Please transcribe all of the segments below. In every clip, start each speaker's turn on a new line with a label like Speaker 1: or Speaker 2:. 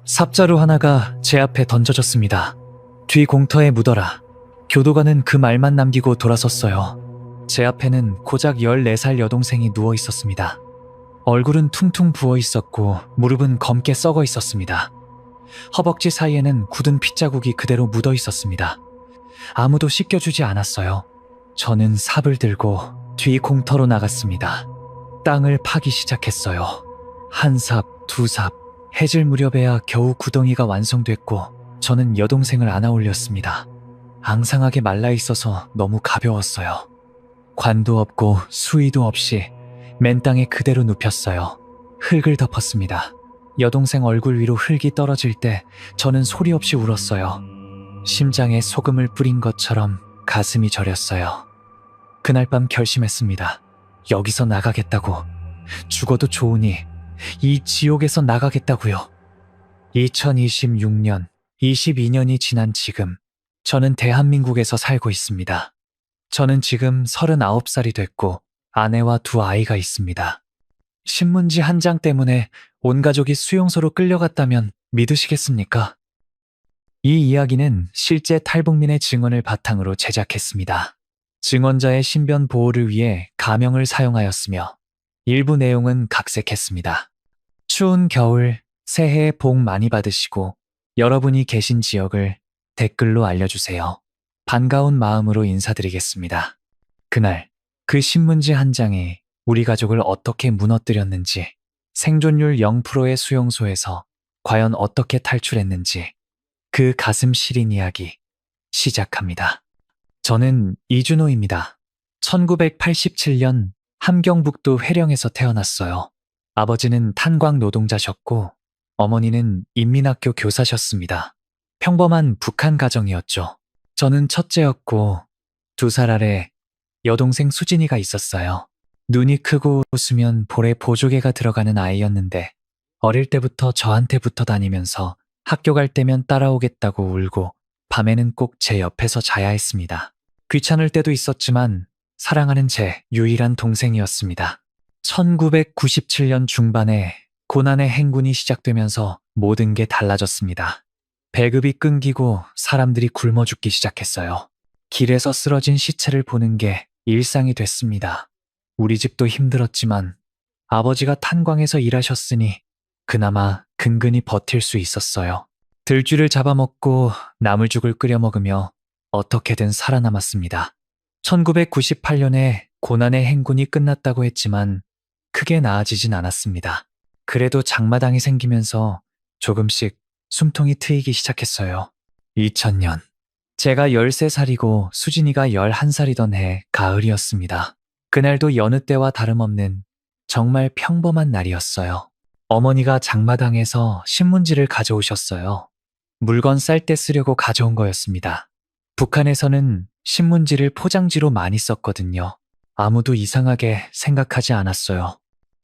Speaker 1: 삽자루 하나가 제 앞에 던져졌습니다. 뒤 공터에 묻어라. 교도관은 그 말만 남기고 돌아섰어요. 제 앞에는 고작 14살 여동생이 누워 있었습니다. 얼굴은 퉁퉁 부어 있었고 무릎은 검게 썩어 있었습니다. 허벅지 사이에는 굳은 핏자국이 그대로 묻어 있었습니다. 아무도 씻겨주지 않았어요. 저는 삽을 들고 뒤 공터로 나갔습니다. 땅을 파기 시작했어요. 한 삽, 두 삽, 해질 무렵에야 겨우 구덩이가 완성됐고 저는 여동생을 안아 올렸습니다. 앙상하게 말라 있어서 너무 가벼웠어요. 관도 없고 수위도 없이 맨 땅에 그대로 눕혔어요. 흙을 덮었습니다. 여동생 얼굴 위로 흙이 떨어질 때 저는 소리 없이 울었어요. 심장에 소금을 뿌린 것처럼 가슴이 저렸어요. 그날 밤 결심했습니다. 여기서 나가겠다고. 죽어도 좋으니 이 지옥에서 나가겠다고요. 2026년, 22년이 지난 지금 저는 대한민국에서 살고 있습니다. 저는 지금 39살이 됐고 아내와 두 아이가 있습니다. 신문지 한 장 때문에 온 가족이 수용소로 끌려갔다면 믿으시겠습니까? 이 이야기는 실제 탈북민의 증언을 바탕으로 제작했습니다. 증언자의 신변 보호를 위해 가명을 사용하였으며 일부 내용은 각색했습니다. 추운 겨울, 새해 복 많이 받으시고 여러분이 계신 지역을 댓글로 알려주세요. 반가운 마음으로 인사드리겠습니다. 그날 그 신문지 한 장이 우리 가족을 어떻게 무너뜨렸는지, 생존율 0%의 수용소에서 과연 어떻게 탈출했는지 그 가슴 시린 이야기 시작합니다. 저는 이준호입니다. 1987년 함경북도 회령에서 태어났어요. 아버지는 탄광 노동자셨고 어머니는 인민학교 교사셨습니다. 평범한 북한 가정이었죠. 저는 첫째였고 2살 아래 여동생 수진이가 있었어요. 눈이 크고 웃으면 볼에 보조개가 들어가는 아이였는데 어릴 때부터 저한테 붙어 다니면서 학교 갈 때면 따라오겠다고 울고 밤에는 꼭 제 옆에서 자야 했습니다. 귀찮을 때도 있었지만 사랑하는 제 유일한 동생이었습니다. 1997년 중반에 고난의 행군이 시작되면서 모든 게 달라졌습니다. 배급이 끊기고 사람들이 굶어 죽기 시작했어요. 길에서 쓰러진 시체를 보는 게 일상이 됐습니다. 우리 집도 힘들었지만 아버지가 탄광에서 일하셨으니 그나마 근근히 버틸 수 있었어요. 들쥐를 잡아먹고 나물죽을 끓여 먹으며 어떻게든 살아남았습니다. 1998년에 고난의 행군이 끝났다고 했지만 크게 나아지진 않았습니다. 그래도 장마당이 생기면서 조금씩 숨통이 트이기 시작했어요. 2000년. 제가 13살이고 수진이가 11살이던 해 가을이었습니다. 그날도 여느 때와 다름없는 정말 평범한 날이었어요. 어머니가 장마당에서 신문지를 가져오셨어요. 물건 쌀 때 쓰려고 가져온 거였습니다. 북한에서는 신문지를 포장지로 많이 썼거든요. 아무도 이상하게 생각하지 않았어요.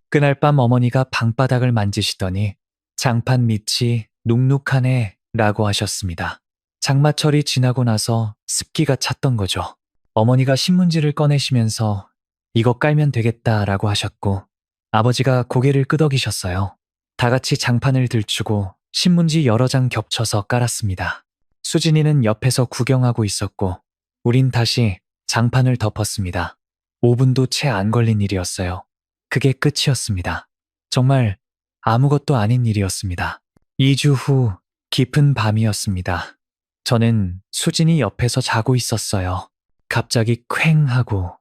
Speaker 1: 그날 밤 어머니가 방바닥을 만지시더니 장판 밑이 눅눅하네 라고 하셨습니다. 장마철이 지나고 나서 습기가 찼던 거죠. 어머니가 신문지를 꺼내시면서 이거 깔면 되겠다 라고 하셨고 아버지가 고개를 끄덕이셨어요. 다 같이 장판을 들추고 신문지 여러 장 겹쳐서 깔았습니다. 수진이는 옆에서 구경하고 있었고 우린 다시 장판을 덮었습니다. 5분도 채 안 걸린 일이었어요. 그게 끝이었습니다. 정말 아무것도 아닌 일이었습니다. 2주 후 깊은 밤이었습니다. 저는 수진이 옆에서 자고 있었어요. 갑자기 퀭 하고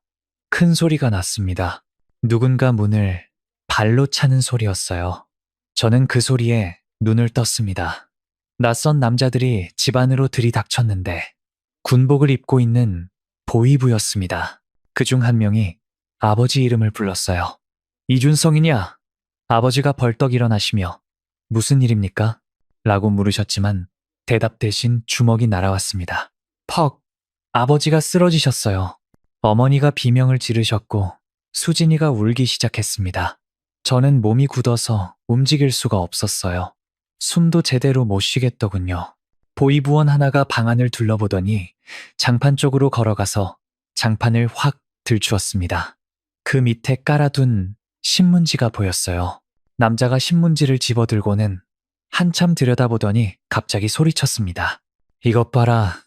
Speaker 1: 큰 소리가 났습니다. 누군가 문을 발로 차는 소리였어요. 저는 그 소리에 눈을 떴습니다. 낯선 남자들이 집 안으로 들이닥쳤는데 군복을 입고 있는 보위부였습니다. 그중 한 명이 아버지 이름을 불렀어요. 이준성이냐? 아버지가 벌떡 일어나시며 무슨 일입니까? 라고 물으셨지만 대답 대신 주먹이 날아왔습니다. 퍽! 아버지가 쓰러지셨어요. 어머니가 비명을 지르셨고 수진이가 울기 시작했습니다. 저는 몸이 굳어서 움직일 수가 없었어요. 숨도 제대로 못 쉬겠더군요. 보위부원 하나가 방 안을 둘러보더니 장판 쪽으로 걸어가서 장판을 확 들추었습니다. 그 밑에 깔아둔 신문지가 보였어요. 남자가 신문지를 집어들고는 한참 들여다보더니 갑자기 소리쳤습니다. 이것 봐라.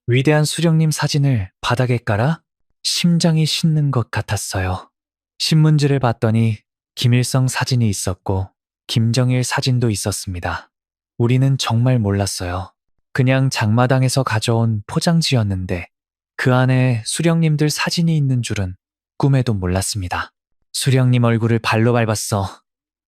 Speaker 1: 위대한 수령님 사진을 바닥에 깔아? 심장이 싣는 것 같았어요. 신문지를 봤더니 김일성 사진이 있었고 김정일 사진도 있었습니다. 우리는 정말 몰랐어요. 그냥 장마당에서 가져온 포장지였는데 그 안에 수령님들 사진이 있는 줄은 꿈에도 몰랐습니다. 수령님 얼굴을 발로 밟았어.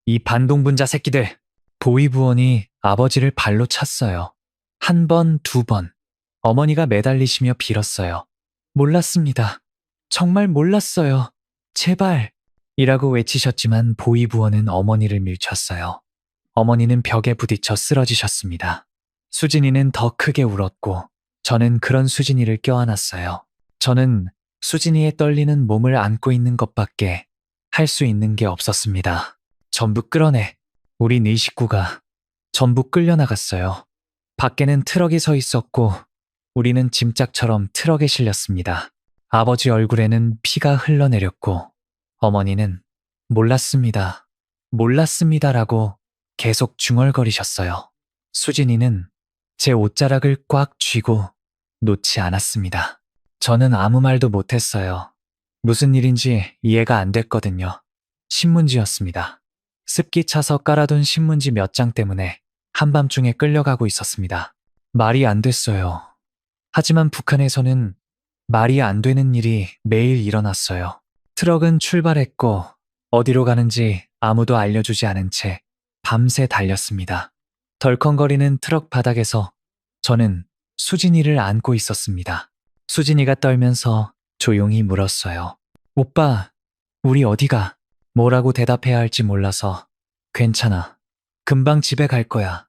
Speaker 1: 이 반동분자 새끼들. 보위부원이 아버지를 발로 찼어요. 한 번, 두 번. 어머니가 매달리시며 빌었어요. 몰랐습니다. 정말 몰랐어요. 제발. 이라고 외치셨지만 보위부원은 어머니를 밀쳤어요. 어머니는 벽에 부딪혀 쓰러지셨습니다. 수진이는 더 크게 울었고 저는 그런 수진이를 껴안았어요. 저는 수진이의 떨리는 몸을 안고 있는 것밖에 할 수 있는 게 없었습니다. 전부 끌어내. 우리 네 식구가 전부 끌려나갔어요. 밖에는 트럭이 서 있었고 우리는 짐짝처럼 트럭에 실렸습니다. 아버지 얼굴에는 피가 흘러내렸고 어머니는 몰랐습니다. 몰랐습니다라고 계속 중얼거리셨어요. 수진이는 제 옷자락을 꽉 쥐고 놓지 않았습니다. 저는 아무 말도 못했어요. 무슨 일인지 이해가 안 됐거든요. 신문지였습니다. 습기 차서 깔아둔 신문지 몇 장 때문에 한밤중에 끌려가고 있었습니다. 말이 안 됐어요. 하지만 북한에서는 말이 안 되는 일이 매일 일어났어요. 트럭은 출발했고 어디로 가는지 아무도 알려주지 않은 채 밤새 달렸습니다. 덜컹거리는 트럭 바닥에서 저는 수진이를 안고 있었습니다. 수진이가 떨면서 조용히 물었어요. 오빠, 우리 어디가? 뭐라고 대답해야 할지 몰라서 괜찮아. 금방 집에 갈 거야.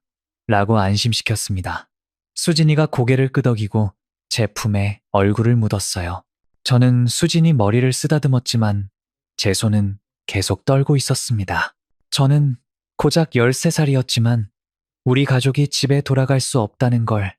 Speaker 1: 라고 안심시켰습니다. 수진이가 고개를 끄덕이고 제 품에 얼굴을 묻었어요. 저는 수진이 머리를 쓰다듬었지만 제 손은 계속 떨고 있었습니다. 저는 고작 13살이었지만 우리 가족이 집에 돌아갈 수 없다는 걸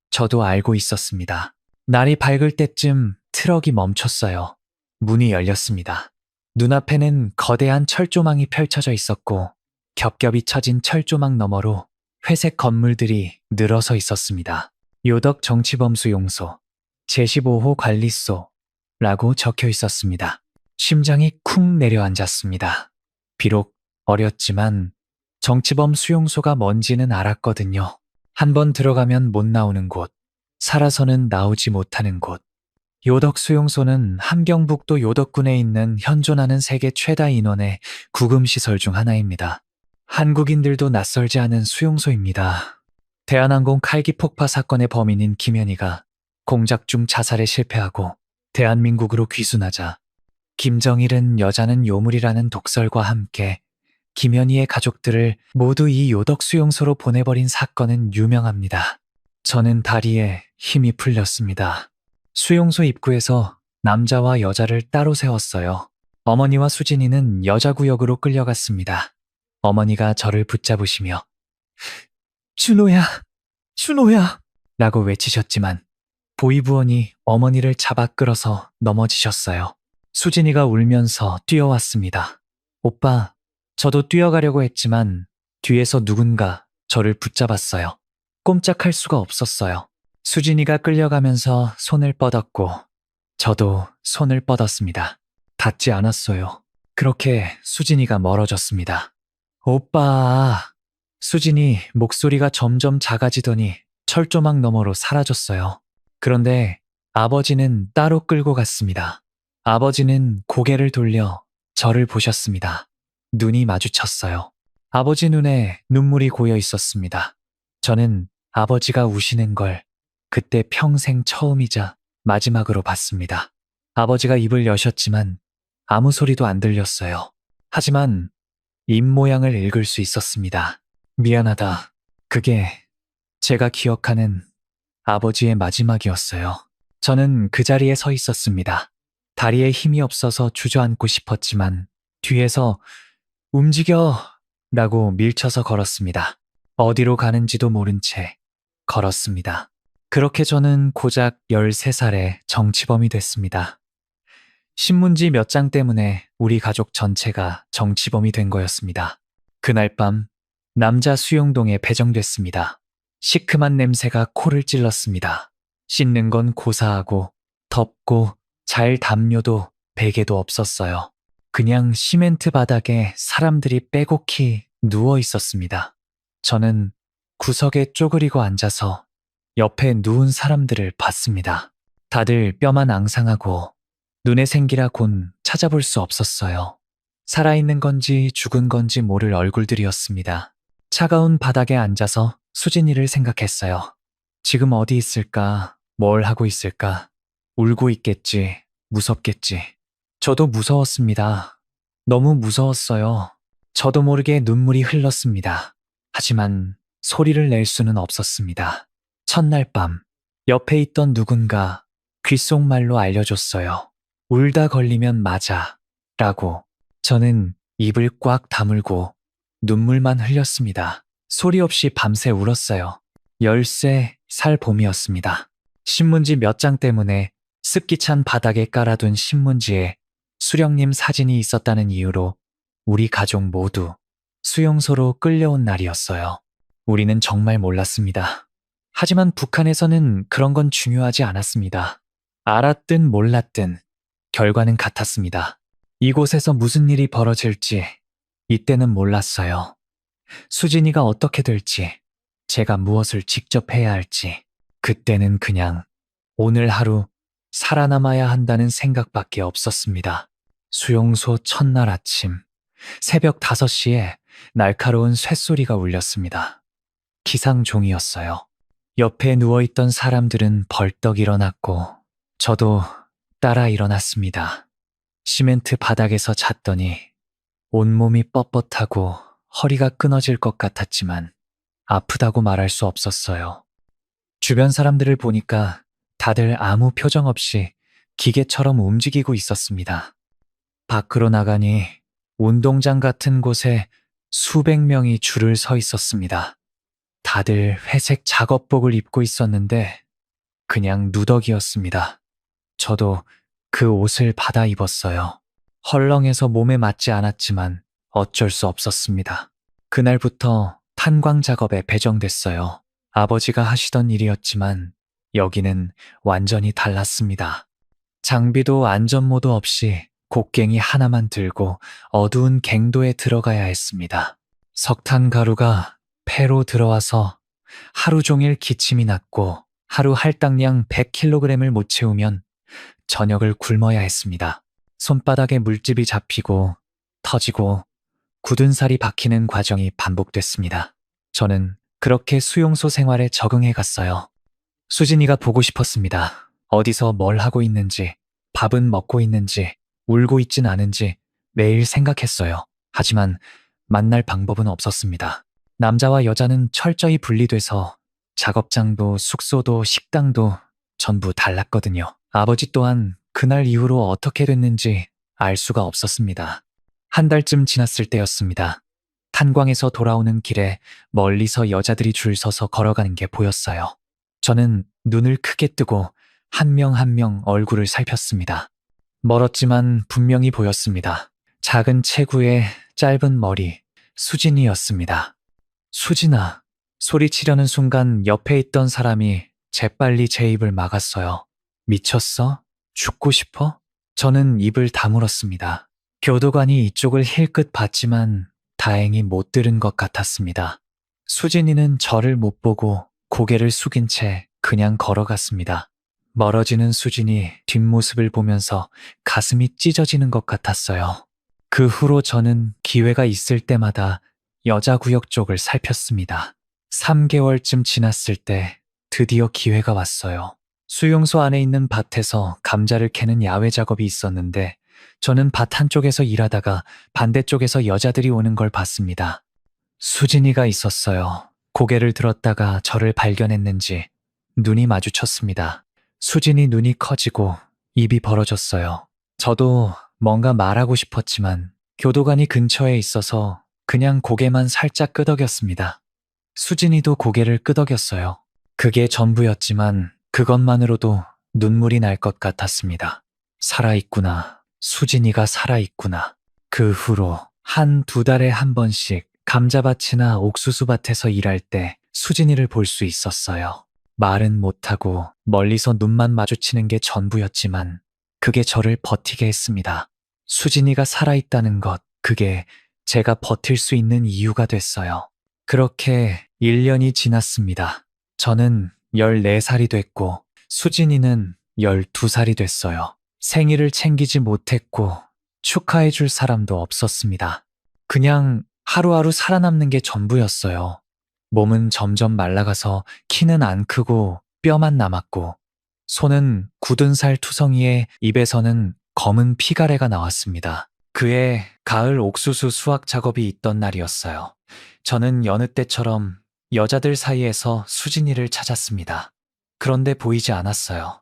Speaker 1: 저도 알고 있었습니다. 날이 밝을 때쯤 트럭이 멈췄어요. 문이 열렸습니다. 눈앞에는 거대한 철조망이 펼쳐져 있었고 겹겹이 쳐진 철조망 너머로 회색 건물들이 늘어서 있었습니다. 요덕 정치범수용소, 제15호 관리소라고 적혀 있었습니다. 심장이 쿵 내려앉았습니다. 비록 어렸지만 정치범 수용소가 뭔지는 알았거든요. 한번 들어가면 못 나오는 곳, 살아서는 나오지 못하는 곳. 요덕 수용소는 함경북도 요덕군에 있는 현존하는 세계 최다 인원의 구금시설 중 하나입니다. 한국인들도 낯설지 않은 수용소입니다. 대한항공 칼기 폭파 사건의 범인인 김현희가 공작 중 자살에 실패하고 대한민국으로 귀순하자 김정일은 여자는 요물이라는 독설과 함께 김현희의 가족들을 모두 이 요덕 수용소로 보내버린 사건은 유명합니다. 저는 다리에 힘이 풀렸습니다. 수용소 입구에서 남자와 여자를 따로 세웠어요. 어머니와 수진이는 여자 구역으로 끌려갔습니다. 어머니가 저를 붙잡으시며 준호야, 준호야 라고 외치셨지만 보위부원이 어머니를 잡아 끌어서 넘어지셨어요. 수진이가 울면서 뛰어왔습니다. 오빠, 저도 뛰어가려고 했지만 뒤에서 누군가 저를 붙잡았어요. 꼼짝할 수가 없었어요. 수진이가 끌려가면서 손을 뻗었고 저도 손을 뻗었습니다. 닿지 않았어요. 그렇게 수진이가 멀어졌습니다. 오빠. 수진이 목소리가 점점 작아지더니 철조망 너머로 사라졌어요. 그런데 아버지는 따로 끌고 갔습니다. 아버지는 고개를 돌려 저를 보셨습니다. 눈이 마주쳤어요. 아버지 눈에 눈물이 고여 있었습니다. 저는 아버지가 우시는 걸 그때 평생 처음이자 마지막으로 봤습니다. 아버지가 입을 여셨지만 아무 소리도 안 들렸어요. 하지만 입 모양을 읽을 수 있었습니다. 미안하다. 그게 제가 기억하는 아버지의 마지막이었어요. 저는 그 자리에 서 있었습니다. 다리에 힘이 없어서 주저앉고 싶었지만 뒤에서 움직여! 라고 밀쳐서 걸었습니다. 어디로 가는지도 모른 채 걸었습니다. 그렇게 저는 고작 13살의 정치범이 됐습니다. 신문지 몇 장 때문에 우리 가족 전체가 정치범이 된 거였습니다. 그날 밤 남자 수용동에 배정됐습니다. 시큼한 냄새가 코를 찔렀습니다. 씻는 건 고사하고 덥고 잘 담요도 베개도 없었어요. 그냥 시멘트 바닥에 사람들이 빼곡히 누워 있었습니다. 저는 구석에 쪼그리고 앉아서 옆에 누운 사람들을 봤습니다. 다들 뼈만 앙상하고 눈에 생기라 곤 찾아볼 수 없었어요. 살아있는 건지 죽은 건지 모를 얼굴들이었습니다. 차가운 바닥에 앉아서 수진이를 생각했어요. 지금 어디 있을까? 뭘 하고 있을까? 울고 있겠지. 무섭겠지. 저도 무서웠습니다. 너무 무서웠어요. 저도 모르게 눈물이 흘렀습니다. 하지만 소리를 낼 수는 없었습니다. 첫날 밤, 옆에 있던 누군가 귓속말로 알려줬어요. 울다 걸리면 맞아. 라고. 저는 입을 꽉 다물고 눈물만 흘렸습니다. 소리 없이 밤새 울었어요. 13살 봄이었습니다. 신문지 몇 장 때문에 습기 찬 바닥에 깔아둔 신문지에 수령님 사진이 있었다는 이유로 우리 가족 모두 수용소로 끌려온 날이었어요. 우리는 정말 몰랐습니다. 하지만 북한에서는 그런 건 중요하지 않았습니다. 알았든 몰랐든 결과는 같았습니다. 이곳에서 무슨 일이 벌어질지 이때는 몰랐어요. 수진이가 어떻게 될지, 제가 무엇을 직접 해야 할지, 그때는 그냥 오늘 하루 살아남아야 한다는 생각밖에 없었습니다. 수용소 첫날 아침, 새벽 5시에 날카로운 쇳소리가 울렸습니다. 기상종이었어요. 옆에 누워있던 사람들은 벌떡 일어났고 저도 따라 일어났습니다. 시멘트 바닥에서 잤더니 온몸이 뻣뻣하고 허리가 끊어질 것 같았지만 아프다고 말할 수 없었어요. 주변 사람들을 보니까 다들 아무 표정 없이 기계처럼 움직이고 있었습니다. 밖으로 나가니 운동장 같은 곳에 수백 명이 줄을 서 있었습니다. 다들 회색 작업복을 입고 있었는데 그냥 누더기였습니다. 저도 그 옷을 받아 입었어요. 헐렁해서 몸에 맞지 않았지만 어쩔 수 없었습니다. 그날부터 탄광 작업에 배정됐어요. 아버지가 하시던 일이었지만 여기는 완전히 달랐습니다. 장비도 안전모도 없이 곡괭이 하나만 들고 어두운 갱도에 들어가야 했습니다. 석탄 가루가 폐로 들어와서 하루 종일 기침이 났고 하루 할당량 100kg을 못 채우면 저녁을 굶어야 했습니다. 손바닥에 물집이 잡히고 터지고 굳은 살이 박히는 과정이 반복됐습니다. 저는 그렇게 수용소 생활에 적응해 갔어요. 수진이가 보고 싶었습니다. 어디서 뭘 하고 있는지, 밥은 먹고 있는지, 울고 있진 않은지 매일 생각했어요. 하지만 만날 방법은 없었습니다. 남자와 여자는 철저히 분리돼서 작업장도 숙소도 식당도 전부 달랐거든요. 아버지 또한 그날 이후로 어떻게 됐는지 알 수가 없었습니다. 한 달쯤 지났을 때였습니다. 탄광에서 돌아오는 길에 멀리서 여자들이 줄 서서 걸어가는 게 보였어요. 저는 눈을 크게 뜨고 한 명 한 명 얼굴을 살폈습니다. 멀었지만 분명히 보였습니다. 작은 체구에 짧은 머리, 수진이였습니다. 수진아, 소리치려는 순간 옆에 있던 사람이 재빨리 제 입을 막았어요. 미쳤어? 죽고 싶어? 저는 입을 다물었습니다. 교도관이 이쪽을 힐끗 봤지만 다행히 못 들은 것 같았습니다. 수진이는 저를 못 보고 고개를 숙인 채 그냥 걸어갔습니다. 멀어지는 수진이 뒷모습을 보면서 가슴이 찢어지는 것 같았어요. 그 후로 저는 기회가 있을 때마다 여자 구역 쪽을 살폈습니다. 3개월쯤 지났을 때 드디어 기회가 왔어요. 수용소 안에 있는 밭에서 감자를 캐는 야외 작업이 있었는데 저는 밭 한쪽에서 일하다가 반대쪽에서 여자들이 오는 걸 봤습니다. 수진이가 있었어요. 고개를 들었다가 저를 발견했는지 눈이 마주쳤습니다. 수진이 눈이 커지고 입이 벌어졌어요. 저도 뭔가 말하고 싶었지만 교도관이 근처에 있어서 그냥 고개만 살짝 끄덕였습니다. 수진이도 고개를 끄덕였어요. 그게 전부였지만 그것만으로도 눈물이 날 것 같았습니다. 살아있구나. 수진이가 살아있구나. 그 후로 한 2달에 한 번씩 감자밭이나 옥수수밭에서 일할 때 수진이를 볼 수 있었어요. 말은 못하고 멀리서 눈만 마주치는 게 전부였지만 그게 저를 버티게 했습니다. 수진이가 살아있다는 것, 그게 제가 버틸 수 있는 이유가 됐어요. 그렇게 1년이 지났습니다. 저는 14살이 됐고 수진이는 12살이 됐어요. 생일을 챙기지 못했고 축하해 줄 사람도 없었습니다. 그냥 하루하루 살아남는 게 전부였어요. 몸은 점점 말라가서 키는 안 크고 뼈만 남았고 손은 굳은 살 투성이에 입에서는 검은 피가래가 나왔습니다. 그해 가을 옥수수 수확 작업이 있던 날이었어요. 저는 여느 때처럼 여자들 사이에서 수진이를 찾았습니다. 그런데 보이지 않았어요.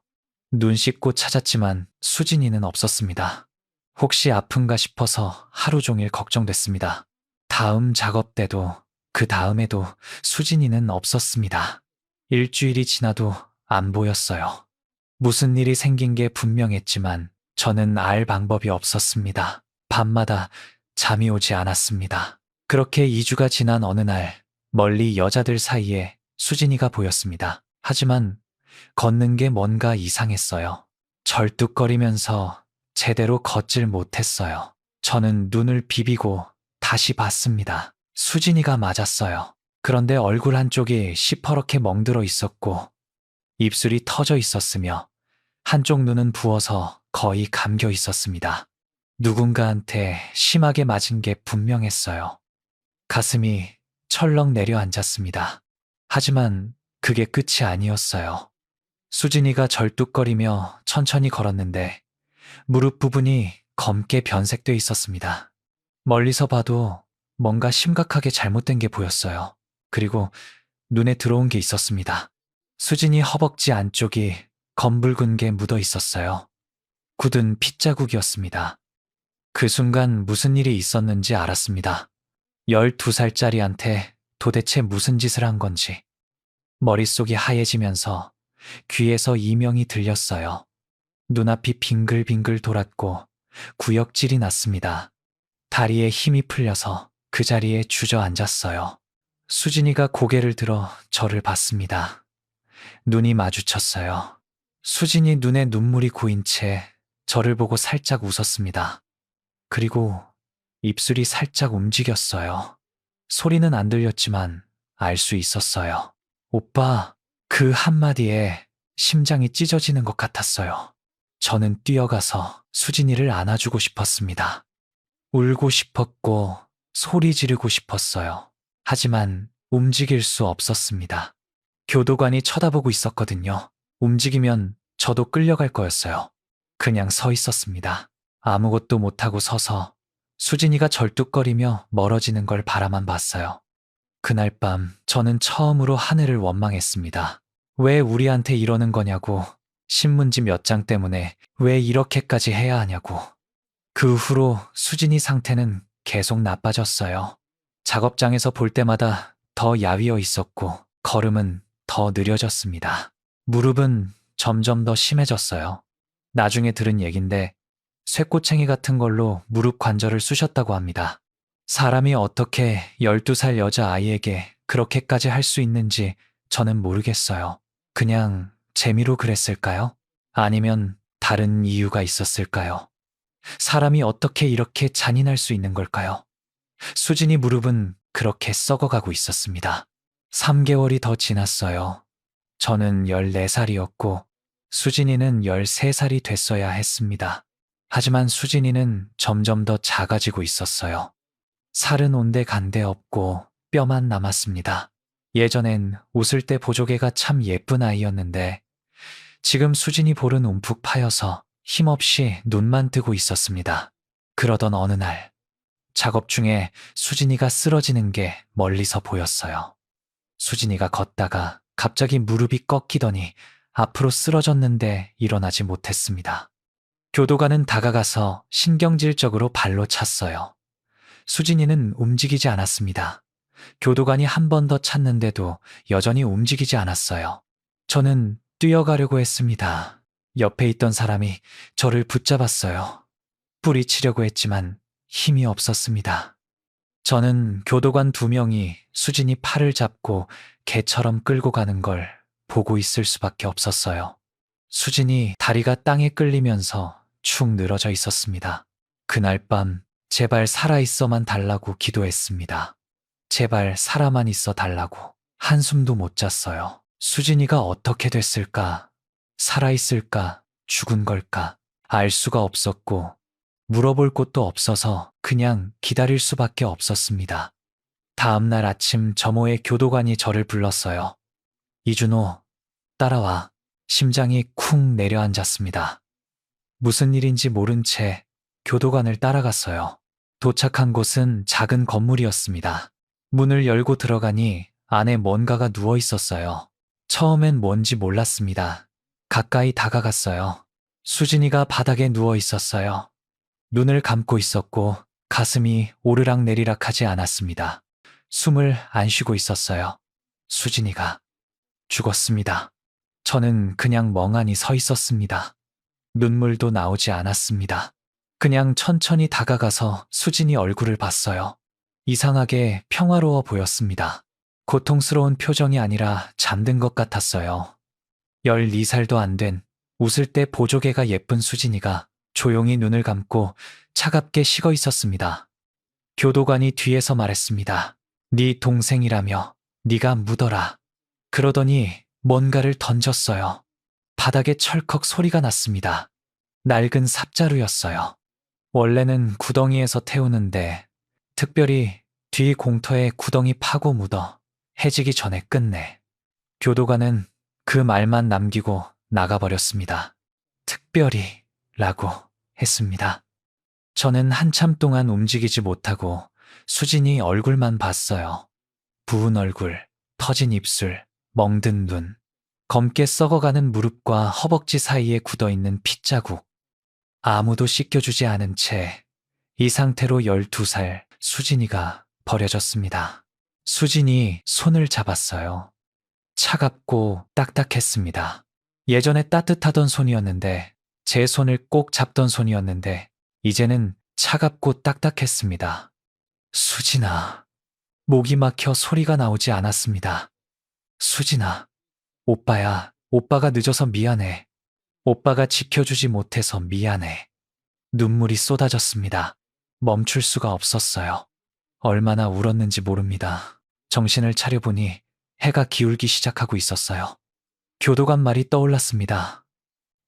Speaker 1: 눈 씻고 찾았지만 수진이는 없었습니다. 혹시 아픈가 싶어서 하루 종일 걱정됐습니다. 다음 작업 때도 그 다음에도 수진이는 없었습니다. 일주일이 지나도 안 보였어요. 무슨 일이 생긴 게 분명했지만 저는 알 방법이 없었습니다. 밤마다 잠이 오지 않았습니다. 그렇게 2주가 지난 어느 날 멀리 여자들 사이에 수진이가 보였습니다. 하지만 걷는 게 뭔가 이상했어요. 절뚝거리면서 제대로 걷질 못했어요. 저는 눈을 비비고 다시 봤습니다. 수진이가 맞았어요. 그런데 얼굴 한쪽이 시퍼렇게 멍들어 있었고 입술이 터져 있었으며 한쪽 눈은 부어서 거의 감겨 있었습니다. 누군가한테 심하게 맞은 게 분명했어요. 가슴이 철렁 내려앉았습니다. 하지만 그게 끝이 아니었어요. 수진이가 절뚝거리며 천천히 걸었는데 무릎 부분이 검게 변색돼 있었습니다. 멀리서 봐도 뭔가 심각하게 잘못된 게 보였어요. 그리고 눈에 들어온 게 있었습니다. 수진이 허벅지 안쪽이 검붉은 게 묻어 있었어요. 굳은 핏자국이었습니다. 그 순간 무슨 일이 있었는지 알았습니다. 12살짜리한테 도대체 무슨 짓을 한 건지. 머릿속이 하얘지면서 귀에서 이명이 들렸어요. 눈앞이 빙글빙글 돌았고 구역질이 났습니다. 다리에 힘이 풀려서 그 자리에 주저앉았어요. 수진이가 고개를 들어 저를 봤습니다. 눈이 마주쳤어요. 수진이 눈에 눈물이 고인 채 저를 보고 살짝 웃었습니다. 그리고 입술이 살짝 움직였어요. 소리는 안 들렸지만 알 수 있었어요. 오빠, 그 한마디에 심장이 찢어지는 것 같았어요. 저는 뛰어가서 수진이를 안아주고 싶었습니다. 울고 싶었고 소리 지르고 싶었어요. 하지만 움직일 수 없었습니다. 교도관이 쳐다보고 있었거든요. 움직이면 저도 끌려갈 거였어요. 그냥 서 있었습니다. 아무것도 못하고 서서 수진이가 절뚝거리며 멀어지는 걸 바라만 봤어요. 그날 밤 저는 처음으로 하늘을 원망했습니다. 왜 우리한테 이러는 거냐고, 신문지 몇 장 때문에 왜 이렇게까지 해야 하냐고. 그 후로 수진이 상태는 계속 나빠졌어요. 작업장에서 볼 때마다 더 야위어 있었고 걸음은 더 느려졌습니다. 무릎은 점점 더 심해졌어요. 나중에 들은 얘긴데 쇠꼬챙이 같은 걸로 무릎 관절을 쑤셨다고 합니다. 사람이 어떻게 12살 여자아이에게 그렇게까지 할 수 있는지 저는 모르겠어요. 그냥 재미로 그랬을까요? 아니면 다른 이유가 있었을까요? 사람이 어떻게 이렇게 잔인할 수 있는 걸까요? 수진이 무릎은 그렇게 썩어가고 있었습니다. 3개월이 더 지났어요. 저는 14살이었고 수진이는 13살이 됐어야 했습니다. 하지만 수진이는 점점 더 작아지고 있었어요. 살은 온데 간데 없고 뼈만 남았습니다. 예전엔 웃을 때 보조개가 참 예쁜 아이였는데 지금 수진이 볼은 움푹 파여서 힘없이 눈만 뜨고 있었습니다. 그러던 어느 날 작업 중에 수진이가 쓰러지는 게 멀리서 보였어요. 수진이가 걷다가 갑자기 무릎이 꺾이더니 앞으로 쓰러졌는데 일어나지 못했습니다. 교도관은 다가가서 신경질적으로 발로 찼어요. 수진이는 움직이지 않았습니다. 교도관이 한 번 더 찼는데도 여전히 움직이지 않았어요. 저는 뛰어가려고 했습니다. 옆에 있던 사람이 저를 붙잡았어요. 뿌리치려고 했지만 힘이 없었습니다. 저는 교도관 2명이 수진이 팔을 잡고 개처럼 끌고 가는 걸 보고 있을 수밖에 없었어요. 수진이 다리가 땅에 끌리면서 축 늘어져 있었습니다. 그날 밤 제발 살아있어만 달라고 기도했습니다. 제발 살아만 있어 달라고. 한숨도 못 잤어요. 수진이가 어떻게 됐을까? 살아있을까? 죽은 걸까? 알 수가 없었고 물어볼 곳도 없어서 그냥 기다릴 수밖에 없었습니다. 다음 날 아침 점호의 교도관이 저를 불렀어요. 이준호, 따라와. 심장이 쿵 내려앉았습니다. 무슨 일인지 모른 채 교도관을 따라갔어요. 도착한 곳은 작은 건물이었습니다. 문을 열고 들어가니 안에 뭔가가 누워 있었어요. 처음엔 뭔지 몰랐습니다. 가까이 다가갔어요. 수진이가 바닥에 누워 있었어요. 눈을 감고 있었고 가슴이 오르락내리락 하지 않았습니다. 숨을 안 쉬고 있었어요. 수진이가 죽었습니다. 저는 그냥 멍하니 서 있었습니다. 눈물도 나오지 않았습니다. 그냥 천천히 다가가서 수진이 얼굴을 봤어요. 이상하게 평화로워 보였습니다. 고통스러운 표정이 아니라 잠든 것 같았어요. 12살도 안 된 웃을 때 보조개가 예쁜 수진이가 조용히 눈을 감고 차갑게 식어 있었습니다. 교도관이 뒤에서 말했습니다. 네 동생이라며 네가 묻어라. 그러더니 뭔가를 던졌어요. 바닥에 철컥 소리가 났습니다. 낡은 삽자루였어요. 원래는 구덩이에서 태우는데 특별히 뒤 공터에 구덩이 파고 묻어 해지기 전에 끝내. 교도관은 그 말만 남기고 나가버렸습니다. 특별히 라고 했습니다. 저는 한참 동안 움직이지 못하고 수진이 얼굴만 봤어요. 부은 얼굴, 터진 입술, 멍든 눈, 검게 썩어가는 무릎과 허벅지 사이에 굳어있는 핏자국. 아무도 씻겨주지 않은 채 이 상태로 12살 수진이가 버려졌습니다. 수진이 손을 잡았어요. 차갑고 딱딱했습니다. 예전에 따뜻하던 손이었는데, 제 손을 꼭 잡던 손이었는데 이제는 차갑고 딱딱했습니다. 수진아. 목이 막혀 소리가 나오지 않았습니다. 수진아. 오빠야. 오빠가 늦어서 미안해. 오빠가 지켜주지 못해서 미안해. 눈물이 쏟아졌습니다. 멈출 수가 없었어요. 얼마나 울었는지 모릅니다. 정신을 차려보니 해가 기울기 시작하고 있었어요. 교도관 말이 떠올랐습니다.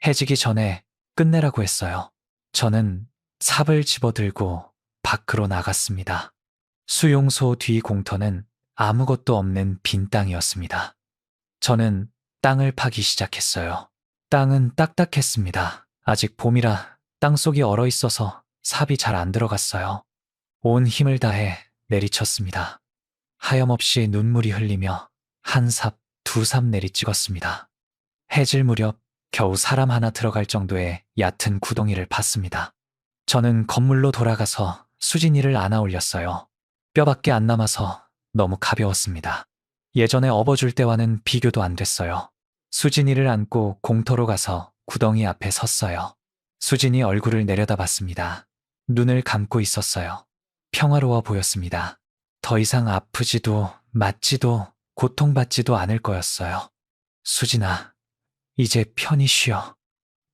Speaker 1: 해지기 전에 끝내라고 했어요. 저는 삽을 집어들고 밖으로 나갔습니다. 수용소 뒤 공터는 아무것도 없는 빈 땅이었습니다. 저는 땅을 파기 시작했어요. 땅은 딱딱했습니다. 아직 봄이라 땅속이 얼어 있어서 삽이 잘 안 들어갔어요. 온 힘을 다해 내리쳤습니다. 하염없이 눈물이 흘리며 한 삽, 두 삽 내리찍었습니다. 해질 무렵 겨우 사람 하나 들어갈 정도의 얕은 구덩이를 팠습니다. 저는 건물로 돌아가서 수진이를 안아 올렸어요. 뼈밖에 안 남아서 너무 가벼웠습니다. 예전에 업어줄 때와는 비교도 안 됐어요. 수진이를 안고 공터로 가서 구덩이 앞에 섰어요. 수진이 얼굴을 내려다봤습니다. 눈을 감고 있었어요. 평화로워 보였습니다. 더 이상 아프지도 맞지도 고통받지도 않을 거였어요. 수진아, 이제 편히 쉬어.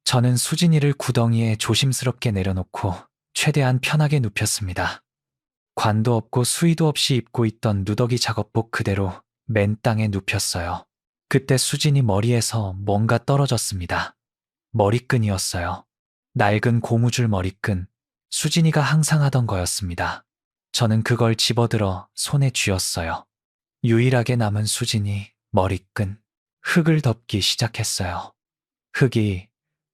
Speaker 1: 저는 수진이를 구덩이에 조심스럽게 내려놓고 최대한 편하게 눕혔습니다. 관도 없고 수의도 없이 입고 있던 누더기 작업복 그대로 맨 땅에 눕혔어요. 그때 수진이 머리에서 뭔가 떨어졌습니다. 머리끈이었어요. 낡은 고무줄 머리끈, 수진이가 항상 하던 거였습니다. 저는 그걸 집어들어 손에 쥐었어요. 유일하게 남은 수진이 머리끈, 흙을 덮기 시작했어요. 흙이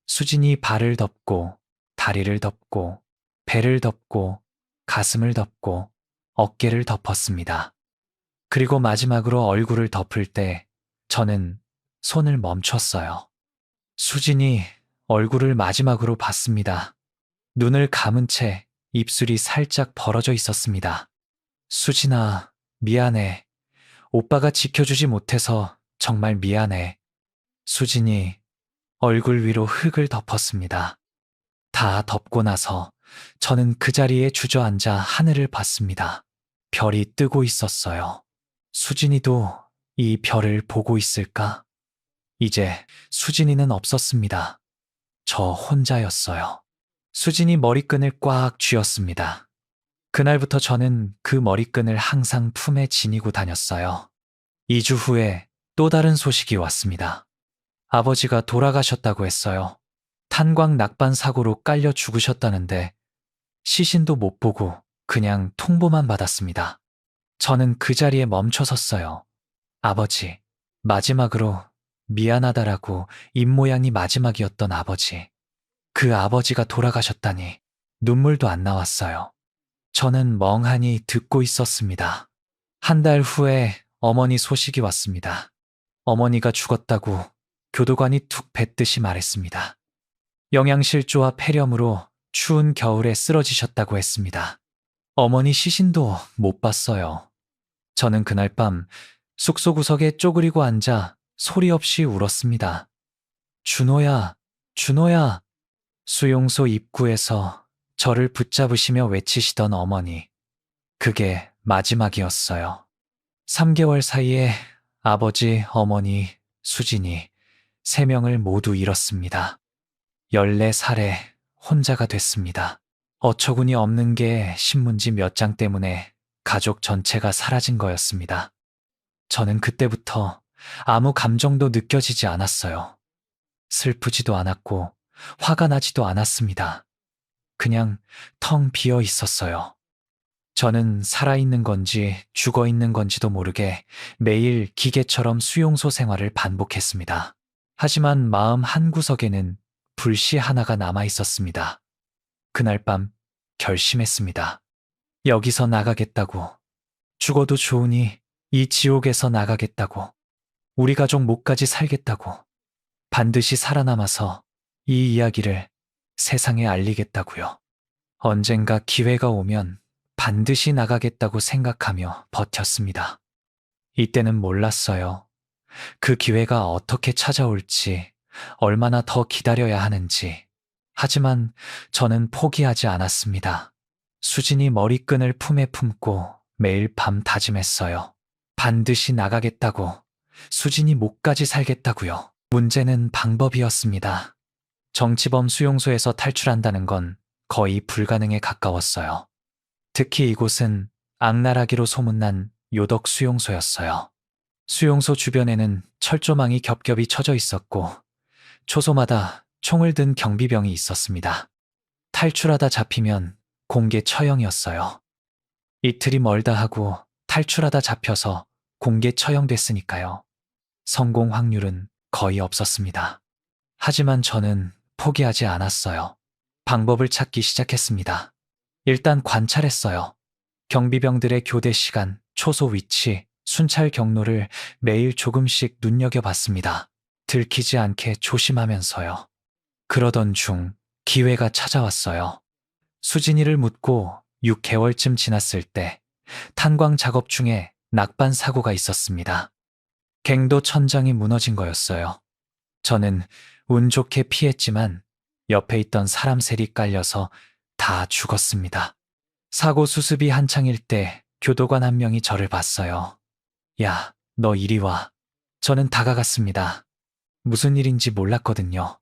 Speaker 1: 수진이 발을 덮고, 다리를 덮고, 배를 덮고, 가슴을 덮고, 어깨를 덮었습니다. 그리고 마지막으로 얼굴을 덮을 때 저는 손을 멈췄어요. 수진이 얼굴을 마지막으로 봤습니다. 눈을 감은 채 입술이 살짝 벌어져 있었습니다. 수진아, 미안해. 오빠가 지켜주지 못해서 정말 미안해. 수진이 얼굴 위로 흙을 덮었습니다. 다 덮고 나서 저는 그 자리에 주저앉아 하늘을 봤습니다. 별이 뜨고 있었어요. 수진이도 이 별을 보고 있을까? 이제 수진이는 없었습니다. 저 혼자였어요. 수진이 머리끈을 꽉 쥐었습니다. 그날부터 저는 그 머리끈을 항상 품에 지니고 다녔어요. 2주 후에 또 다른 소식이 왔습니다. 아버지가 돌아가셨다고 했어요. 탄광 낙반 사고로 깔려 죽으셨다는데 시신도 못 보고 그냥 통보만 받았습니다. 저는 그 자리에 멈춰 섰어요. 아버지, 마지막으로 미안하다라고 입모양이 마지막이었던 아버지. 그 아버지가 돌아가셨다니 눈물도 안 나왔어요. 저는 멍하니 듣고 있었습니다. 한 달 후에 어머니 소식이 왔습니다. 어머니가 죽었다고 교도관이 툭 뱉듯이 말했습니다. 영양실조와 폐렴으로 추운 겨울에 쓰러지셨다고 했습니다. 어머니 시신도 못 봤어요. 저는 그날 밤 숙소 구석에 쪼그리고 앉아 소리 없이 울었습니다. 준호야, 준호야. 수용소 입구에서 저를 붙잡으시며 외치시던 어머니. 그게 마지막이었어요. 3개월 사이에 아버지, 어머니, 수진이 3명을 모두 잃었습니다. 14살에 혼자가 됐습니다. 어처구니 없는 게 신문지 몇 장 때문에 가족 전체가 사라진 거였습니다. 저는 그때부터 아무 감정도 느껴지지 않았어요. 슬프지도 않았고 화가 나지도 않았습니다. 그냥 텅 비어 있었어요. 저는 살아있는 건지 죽어 있는 건지도 모르게 매일 기계처럼 수용소 생활을 반복했습니다. 하지만 마음 한구석에는 불씨 하나가 남아 있었습니다. 그날 밤 결심했습니다. 여기서 나가겠다고. 죽어도 좋으니 이 지옥에서 나가겠다고. 우리 가족 목까지 살겠다고. 반드시 살아남아서 이 이야기를 세상에 알리겠다고요. 언젠가 기회가 오면 반드시 나가겠다고 생각하며 버텼습니다. 이때는 몰랐어요. 그 기회가 어떻게 찾아올지, 얼마나 더 기다려야 하는지. 하지만 저는 포기하지 않았습니다. 수진이 머리끈을 품에 품고 매일 밤 다짐했어요. 반드시 나가겠다고, 수진이 목까지 살겠다고요. 문제는 방법이었습니다. 정치범 수용소에서 탈출한다는 건 거의 불가능에 가까웠어요. 특히 이곳은 악랄하기로 소문난 요덕 수용소였어요. 수용소 주변에는 철조망이 겹겹이 쳐져 있었고 초소마다 총을 든 경비병이 있었습니다. 탈출하다 잡히면 공개 처형이었어요. 이틀이 멀다 하고 탈출하다 잡혀서 공개 처형됐으니까요. 성공 확률은 거의 없었습니다. 하지만 저는 포기하지 않았어요. 방법을 찾기 시작했습니다. 일단 관찰했어요. 경비병들의 교대 시간, 초소 위치, 순찰 경로를 매일 조금씩 눈여겨봤습니다. 들키지 않게 조심하면서요. 그러던 중 기회가 찾아왔어요. 수진이를 묻고 6개월쯤 지났을 때 탄광 작업 중에 낙반 사고가 있었습니다. 갱도 천장이 무너진 거였어요. 저는 운 좋게 피했지만 옆에 있던 사람 셀이 깔려서 다 죽었습니다. 사고 수습이 한창일 때 교도관 한 명이 저를 봤어요. 야, 너 이리 와. 저는 다가갔습니다. 무슨 일인지 몰랐거든요.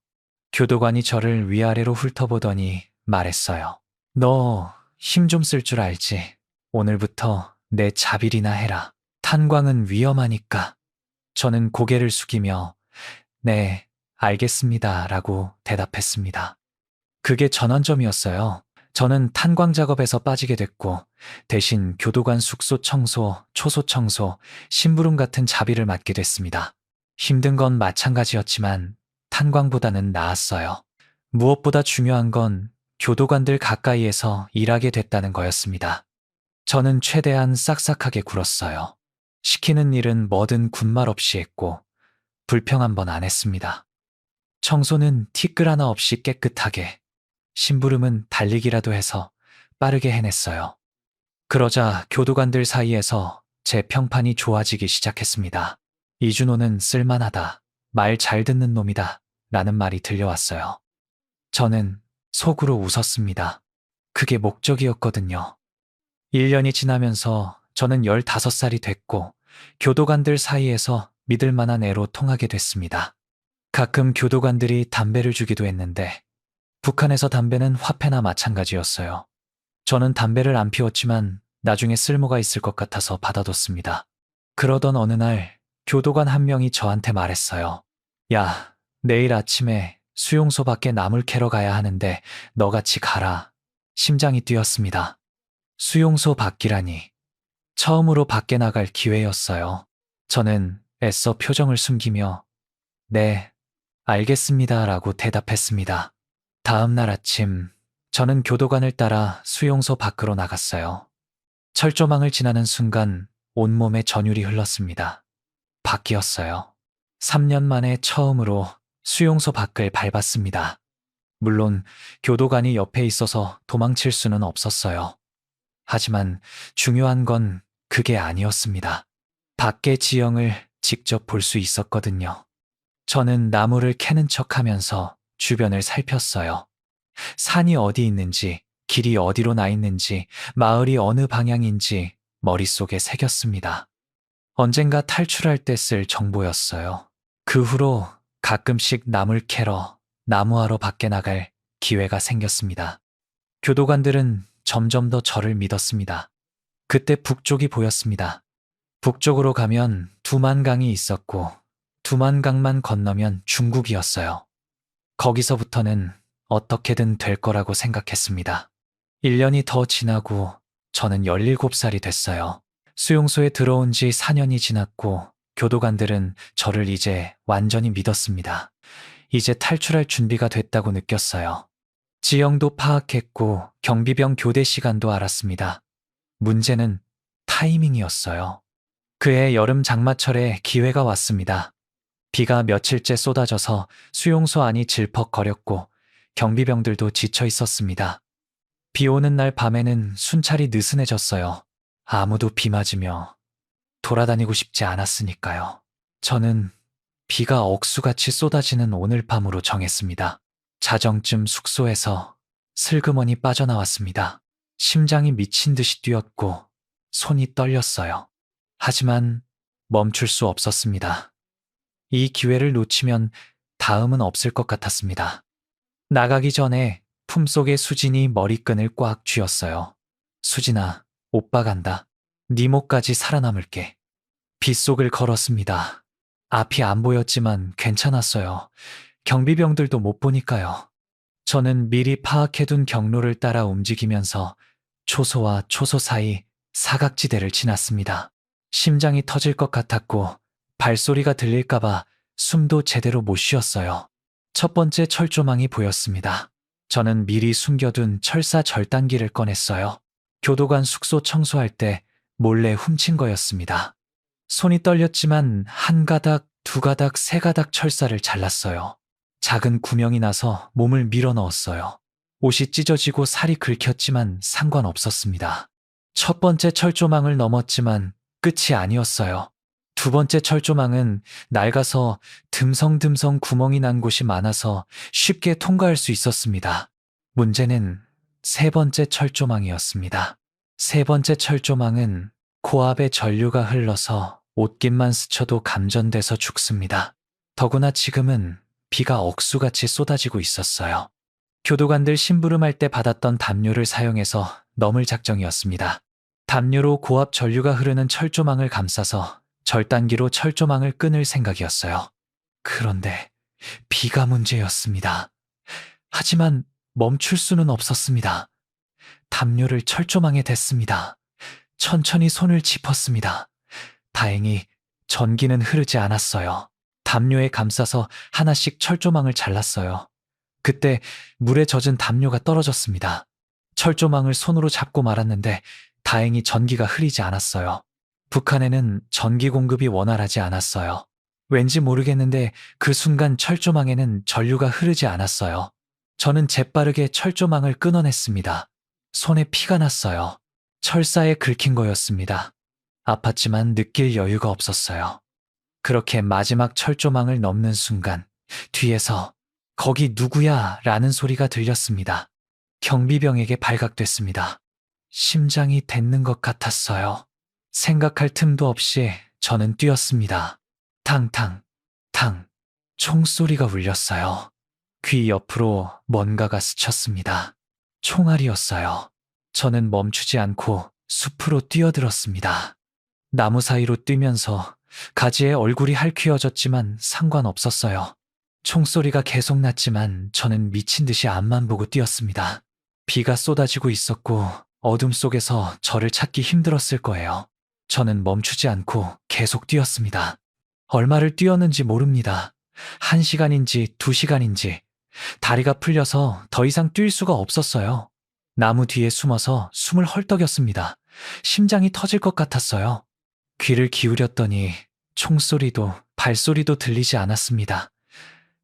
Speaker 1: 교도관이 저를 위아래로 훑어보더니 말했어요. 너 힘 좀 쓸 줄 알지? 오늘부터 내 자빌이나 해라. 탄광은 위험하니까. 저는 고개를 숙이며 네, 알겠습니다 라고 대답했습니다. 그게 전환점이었어요. 저는 탄광 작업에서 빠지게 됐고 대신 교도관 숙소 청소, 초소 청소, 심부름 같은 자비를 맡게 됐습니다. 힘든 건 마찬가지였지만 탄광보다는 나았어요. 무엇보다 중요한 건 교도관들 가까이에서 일하게 됐다는 거였습니다. 저는 최대한 싹싹하게 굴었어요. 시키는 일은 뭐든 군말 없이 했고 불평 한 번 안 했습니다. 청소는 티끌 하나 없이 깨끗하게, 심부름은 달리기라도 해서 빠르게 해냈어요. 그러자 교도관들 사이에서 제 평판이 좋아지기 시작했습니다. 이준호는 쓸만하다, 말 잘 듣는 놈이다 라는 말이 들려왔어요. 저는 속으로 웃었습니다. 그게 목적이었거든요. 1년이 지나면서 저는 15살이 됐고 교도관들 사이에서 믿을 만한 애로 통하게 됐습니다. 가끔 교도관들이 담배를 주기도 했는데 북한에서 담배는 화폐나 마찬가지였어요. 저는 담배를 안 피웠지만 나중에 쓸모가 있을 것 같아서 받아뒀습니다. 그러던 어느 날 교도관 한 명이 저한테 말했어요. 야, 내일 아침에 수용소 밖에 나물 캐러 가야 하는데 너같이 가라. 심장이 뛰었습니다. 수용소 밖이라니. 처음으로 밖에 나갈 기회였어요. 저는 애써 표정을 숨기며 네, 알겠습니다 라고 대답했습니다. 다음 날 아침 저는 교도관을 따라 수용소 밖으로 나갔어요. 철조망을 지나는 순간 온몸에 전율이 흘렀습니다. 바뀌었어요. 3년 만에 처음으로 수용소 밖을 밟았습니다. 물론 교도관이 옆에 있어서 도망칠 수는 없었어요. 하지만 중요한 건 그게 아니었습니다. 밖의 지형을 직접 볼 수 있었거든요. 저는 나무를 캐는 척하면서 주변을 살폈어요. 산이 어디 있는지, 길이 어디로 나 있는지, 마을이 어느 방향인지 머릿속에 새겼습니다. 언젠가 탈출할 때 쓸 정보였어요. 그 후로 가끔씩 나물 캐러, 나무하러 밖에 나갈 기회가 생겼습니다. 교도관들은 점점 더 저를 믿었습니다. 그때 북쪽이 보였습니다. 북쪽으로 가면 두만강이 있었고 두만강만 건너면 중국이었어요. 거기서부터는 어떻게든 될 거라고 생각했습니다. 1년이 더 지나고 저는 17살이 됐어요. 수용소에 들어온 지 4년이 지났고 교도관들은 저를 이제 완전히 믿었습니다. 이제 탈출할 준비가 됐다고 느꼈어요. 지형도 파악했고 경비병 교대 시간도 알았습니다. 문제는 타이밍이었어요. 그해 여름 장마철에 기회가 왔습니다. 비가 며칠째 쏟아져서 수용소 안이 질퍽거렸고 경비병들도 지쳐 있었습니다. 비 오는 날 밤에는 순찰이 느슨해졌어요. 아무도 비 맞으며 돌아다니고 싶지 않았으니까요. 저는 비가 억수같이 쏟아지는 오늘 밤으로 정했습니다. 자정쯤 숙소에서 슬그머니 빠져나왔습니다. 심장이 미친 듯이 뛰었고 손이 떨렸어요. 하지만 멈출 수 없었습니다. 이 기회를 놓치면 다음은 없을 것 같았습니다. 나가기 전에 품속의 수진이 머리끈을 꽉 쥐었어요. 수진아, 오빠 간다. 네 목까지 살아남을게. 빗속을 걸었습니다. 앞이 안 보였지만 괜찮았어요. 경비병들도 못 보니까요. 저는 미리 파악해둔 경로를 따라 움직이면서 초소와 초소 사이 사각지대를 지났습니다. 심장이 터질 것 같았고 발소리가 들릴까봐 숨도 제대로 못 쉬었어요. 첫 번째 철조망이 보였습니다. 저는 미리 숨겨둔 철사 절단기를 꺼냈어요. 교도관 숙소 청소할 때 몰래 훔친 거였습니다. 손이 떨렸지만 한 가닥, 두 가닥, 세 가닥 철사를 잘랐어요. 작은 구멍이 나서 몸을 밀어 넣었어요. 옷이 찢어지고 살이 긁혔지만 상관없었습니다. 첫 번째 철조망을 넘었지만 끝이 아니었어요. 두 번째 철조망은 낡아서 듬성듬성 구멍이 난 곳이 많아서 쉽게 통과할 수 있었습니다. 문제는 세 번째 철조망이었습니다. 세 번째 철조망은 코앞에 전류가 흘러서 옷깃만 스쳐도 감전돼서 죽습니다. 더구나 지금은 비가 억수같이 쏟아지고 있었어요. 교도관들 심부름할 때 받았던 담요를 사용해서 넘을 작정이었습니다. 담요로 고압 전류가 흐르는 철조망을 감싸서 절단기로 철조망을 끊을 생각이었어요. 그런데 비가 문제였습니다. 하지만 멈출 수는 없었습니다. 담요를 철조망에 댔습니다. 천천히 손을 짚었습니다. 다행히 전기는 흐르지 않았어요. 담요에 감싸서 하나씩 철조망을 잘랐어요. 그때 물에 젖은 담요가 떨어졌습니다. 철조망을 손으로 잡고 말았는데 다행히 전기가 흐리지 않았어요. 북한에는 전기 공급이 원활하지 않았어요. 왠지 모르겠는데 그 순간 철조망에는 전류가 흐르지 않았어요. 저는 재빠르게 철조망을 끊어냈습니다. 손에 피가 났어요. 철사에 긁힌 거였습니다. 아팠지만 느낄 여유가 없었어요. 그렇게 마지막 철조망을 넘는 순간 뒤에서 거기 누구야? 라는 소리가 들렸습니다. 경비병에게 발각됐습니다. 심장이 닿는 것 같았어요. 생각할 틈도 없이 저는 뛰었습니다. 탕탕, 탕, 총소리가 울렸어요. 귀 옆으로 뭔가가 스쳤습니다. 총알이었어요. 저는 멈추지 않고 숲으로 뛰어들었습니다. 나무 사이로 뛰면서 가지에 얼굴이 할퀴어졌지만 상관없었어요. 총소리가 계속 났지만 저는 미친 듯이 앞만 보고 뛰었습니다. 비가 쏟아지고 있었고 어둠 속에서 저를 찾기 힘들었을 거예요. 저는 멈추지 않고 계속 뛰었습니다. 얼마를 뛰었는지 모릅니다. 1시간인지 2시간인지 다리가 풀려서 더 이상 뛸 수가 없었어요. 나무 뒤에 숨어서 숨을 헐떡였습니다. 심장이 터질 것 같았어요. 귀를 기울였더니 총소리도 발소리도 들리지 않았습니다.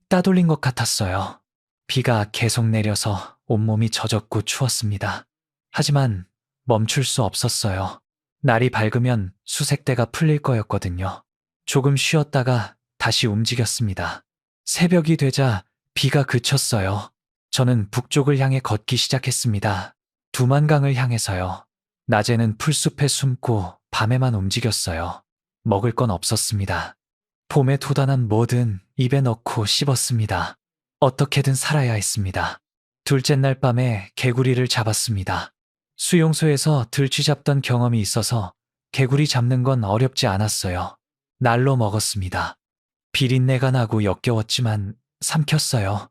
Speaker 1: 따돌린 것 같았어요. 비가 계속 내려서 온몸이 젖었고 추웠습니다. 하지만 멈출 수 없었어요. 날이 밝으면 수색대가 풀릴 거였거든요. 조금 쉬었다가 다시 움직였습니다. 새벽이 되자 비가 그쳤어요. 저는 북쪽을 향해 걷기 시작했습니다. 두만강을 향해서요. 낮에는 풀숲에 숨고 밤에만 움직였어요. 먹을 건 없었습니다. 봄에 돋아난 뭐든 입에 넣고 씹었습니다. 어떻게든 살아야 했습니다. 둘째 날 밤에 개구리를 잡았습니다. 수용소에서 들쥐 잡던 경험이 있어서 개구리 잡는 건 어렵지 않았어요. 날로 먹었습니다. 비린내가 나고 역겨웠지만 삼켰어요.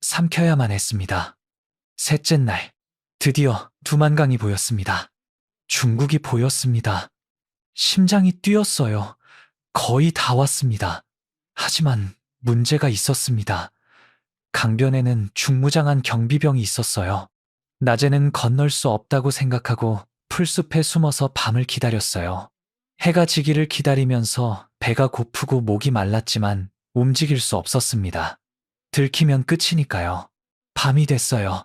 Speaker 1: 삼켜야만 했습니다. 셋째 날, 드디어 두만강이 보였습니다. 중국이 보였습니다. 심장이 뛰었어요. 거의 다 왔습니다. 하지만 문제가 있었습니다. 강변에는 중무장한 경비병이 있었어요. 낮에는 건널 수 없다고 생각하고 풀숲에 숨어서 밤을 기다렸어요. 해가 지기를 기다리면서 배가 고프고 목이 말랐지만 움직일 수 없었습니다. 들키면 끝이니까요. 밤이 됐어요.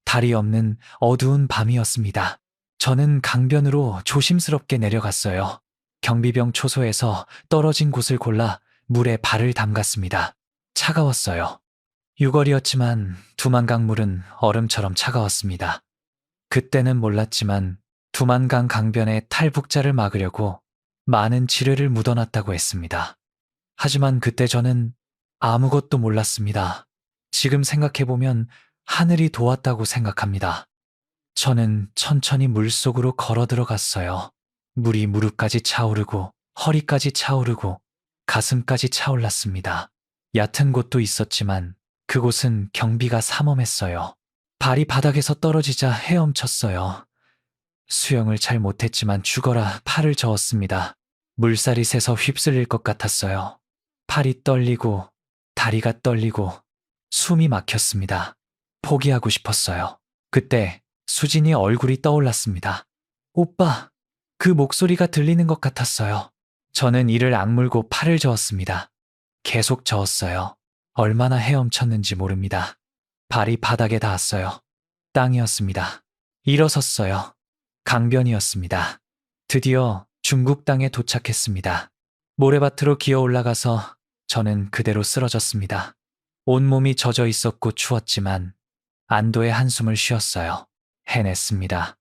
Speaker 1: 달이 없는 어두운 밤이었습니다. 저는 강변으로 조심스럽게 내려갔어요. 경비병 초소에서 떨어진 곳을 골라 물에 발을 담갔습니다. 차가웠어요. 6월이었지만 두만강 물은 얼음처럼 차가웠습니다. 그때는 몰랐지만 두만강 강변에 탈북자를 막으려고 많은 지뢰를 묻어놨다고 했습니다. 하지만 그때 저는 아무것도 몰랐습니다. 지금 생각해보면 하늘이 도왔다고 생각합니다. 저는 천천히 물속으로 걸어 들어갔어요. 물이 무릎까지 차오르고 허리까지 차오르고 가슴까지 차올랐습니다. 얕은 곳도 있었지만 그곳은 경비가 삼엄했어요. 발이 바닥에서 떨어지자 헤엄쳤어요. 수영을 잘 못했지만 죽어라 팔을 저었습니다. 물살이 새서 휩쓸릴 것 같았어요. 팔이 떨리고 다리가 떨리고 숨이 막혔습니다. 포기하고 싶었어요. 그때 수진이 얼굴이 떠올랐습니다. 오빠, 그 목소리가 들리는 것 같았어요. 저는 이를 악물고 팔을 저었습니다. 계속 저었어요. 얼마나 헤엄쳤는지 모릅니다. 발이 바닥에 닿았어요. 땅이었습니다. 일어섰어요. 강변이었습니다. 드디어 중국 땅에 도착했습니다. 모래밭으로 기어 올라가서 저는 그대로 쓰러졌습니다. 온몸이 젖어 있었고 추웠지만 안도의 한숨을 쉬었어요. 해냈습니다.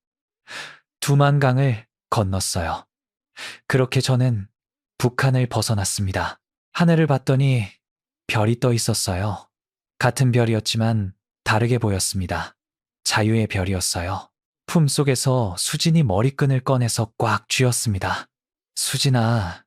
Speaker 1: 두만강을 건넜어요. 그렇게 저는 북한을 벗어났습니다. 하늘을 봤더니 별이 떠 있었어요. 같은 별이었지만 다르게 보였습니다. 자유의 별이었어요. 품속에서 수진이 머리끈을 꺼내서 꽉 쥐었습니다. 수진아,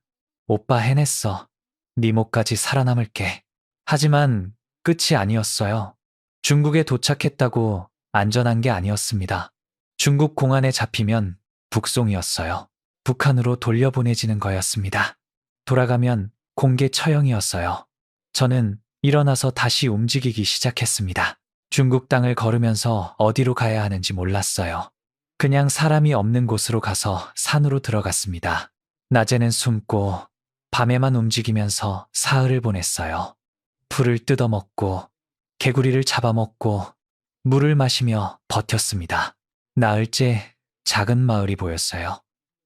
Speaker 1: 오빠 해냈어. 네 목까지 살아남을게. 하지만 끝이 아니었어요. 중국에 도착했다고 안전한 게 아니었습니다. 중국 공안에 잡히면 북송이었어요. 북한으로 돌려보내지는 거였습니다. 돌아가면 공개 처형이었어요. 저는 일어나서 다시 움직이기 시작했습니다. 중국 땅을 걸으면서 어디로 가야 하는지 몰랐어요. 그냥 사람이 없는 곳으로 가서 산으로 들어갔습니다. 낮에는 숨고 밤에만 움직이면서 사흘을 보냈어요. 풀을 뜯어먹고 개구리를 잡아먹고 물을 마시며 버텼습니다. 나흘째 작은 마을이 보였어요.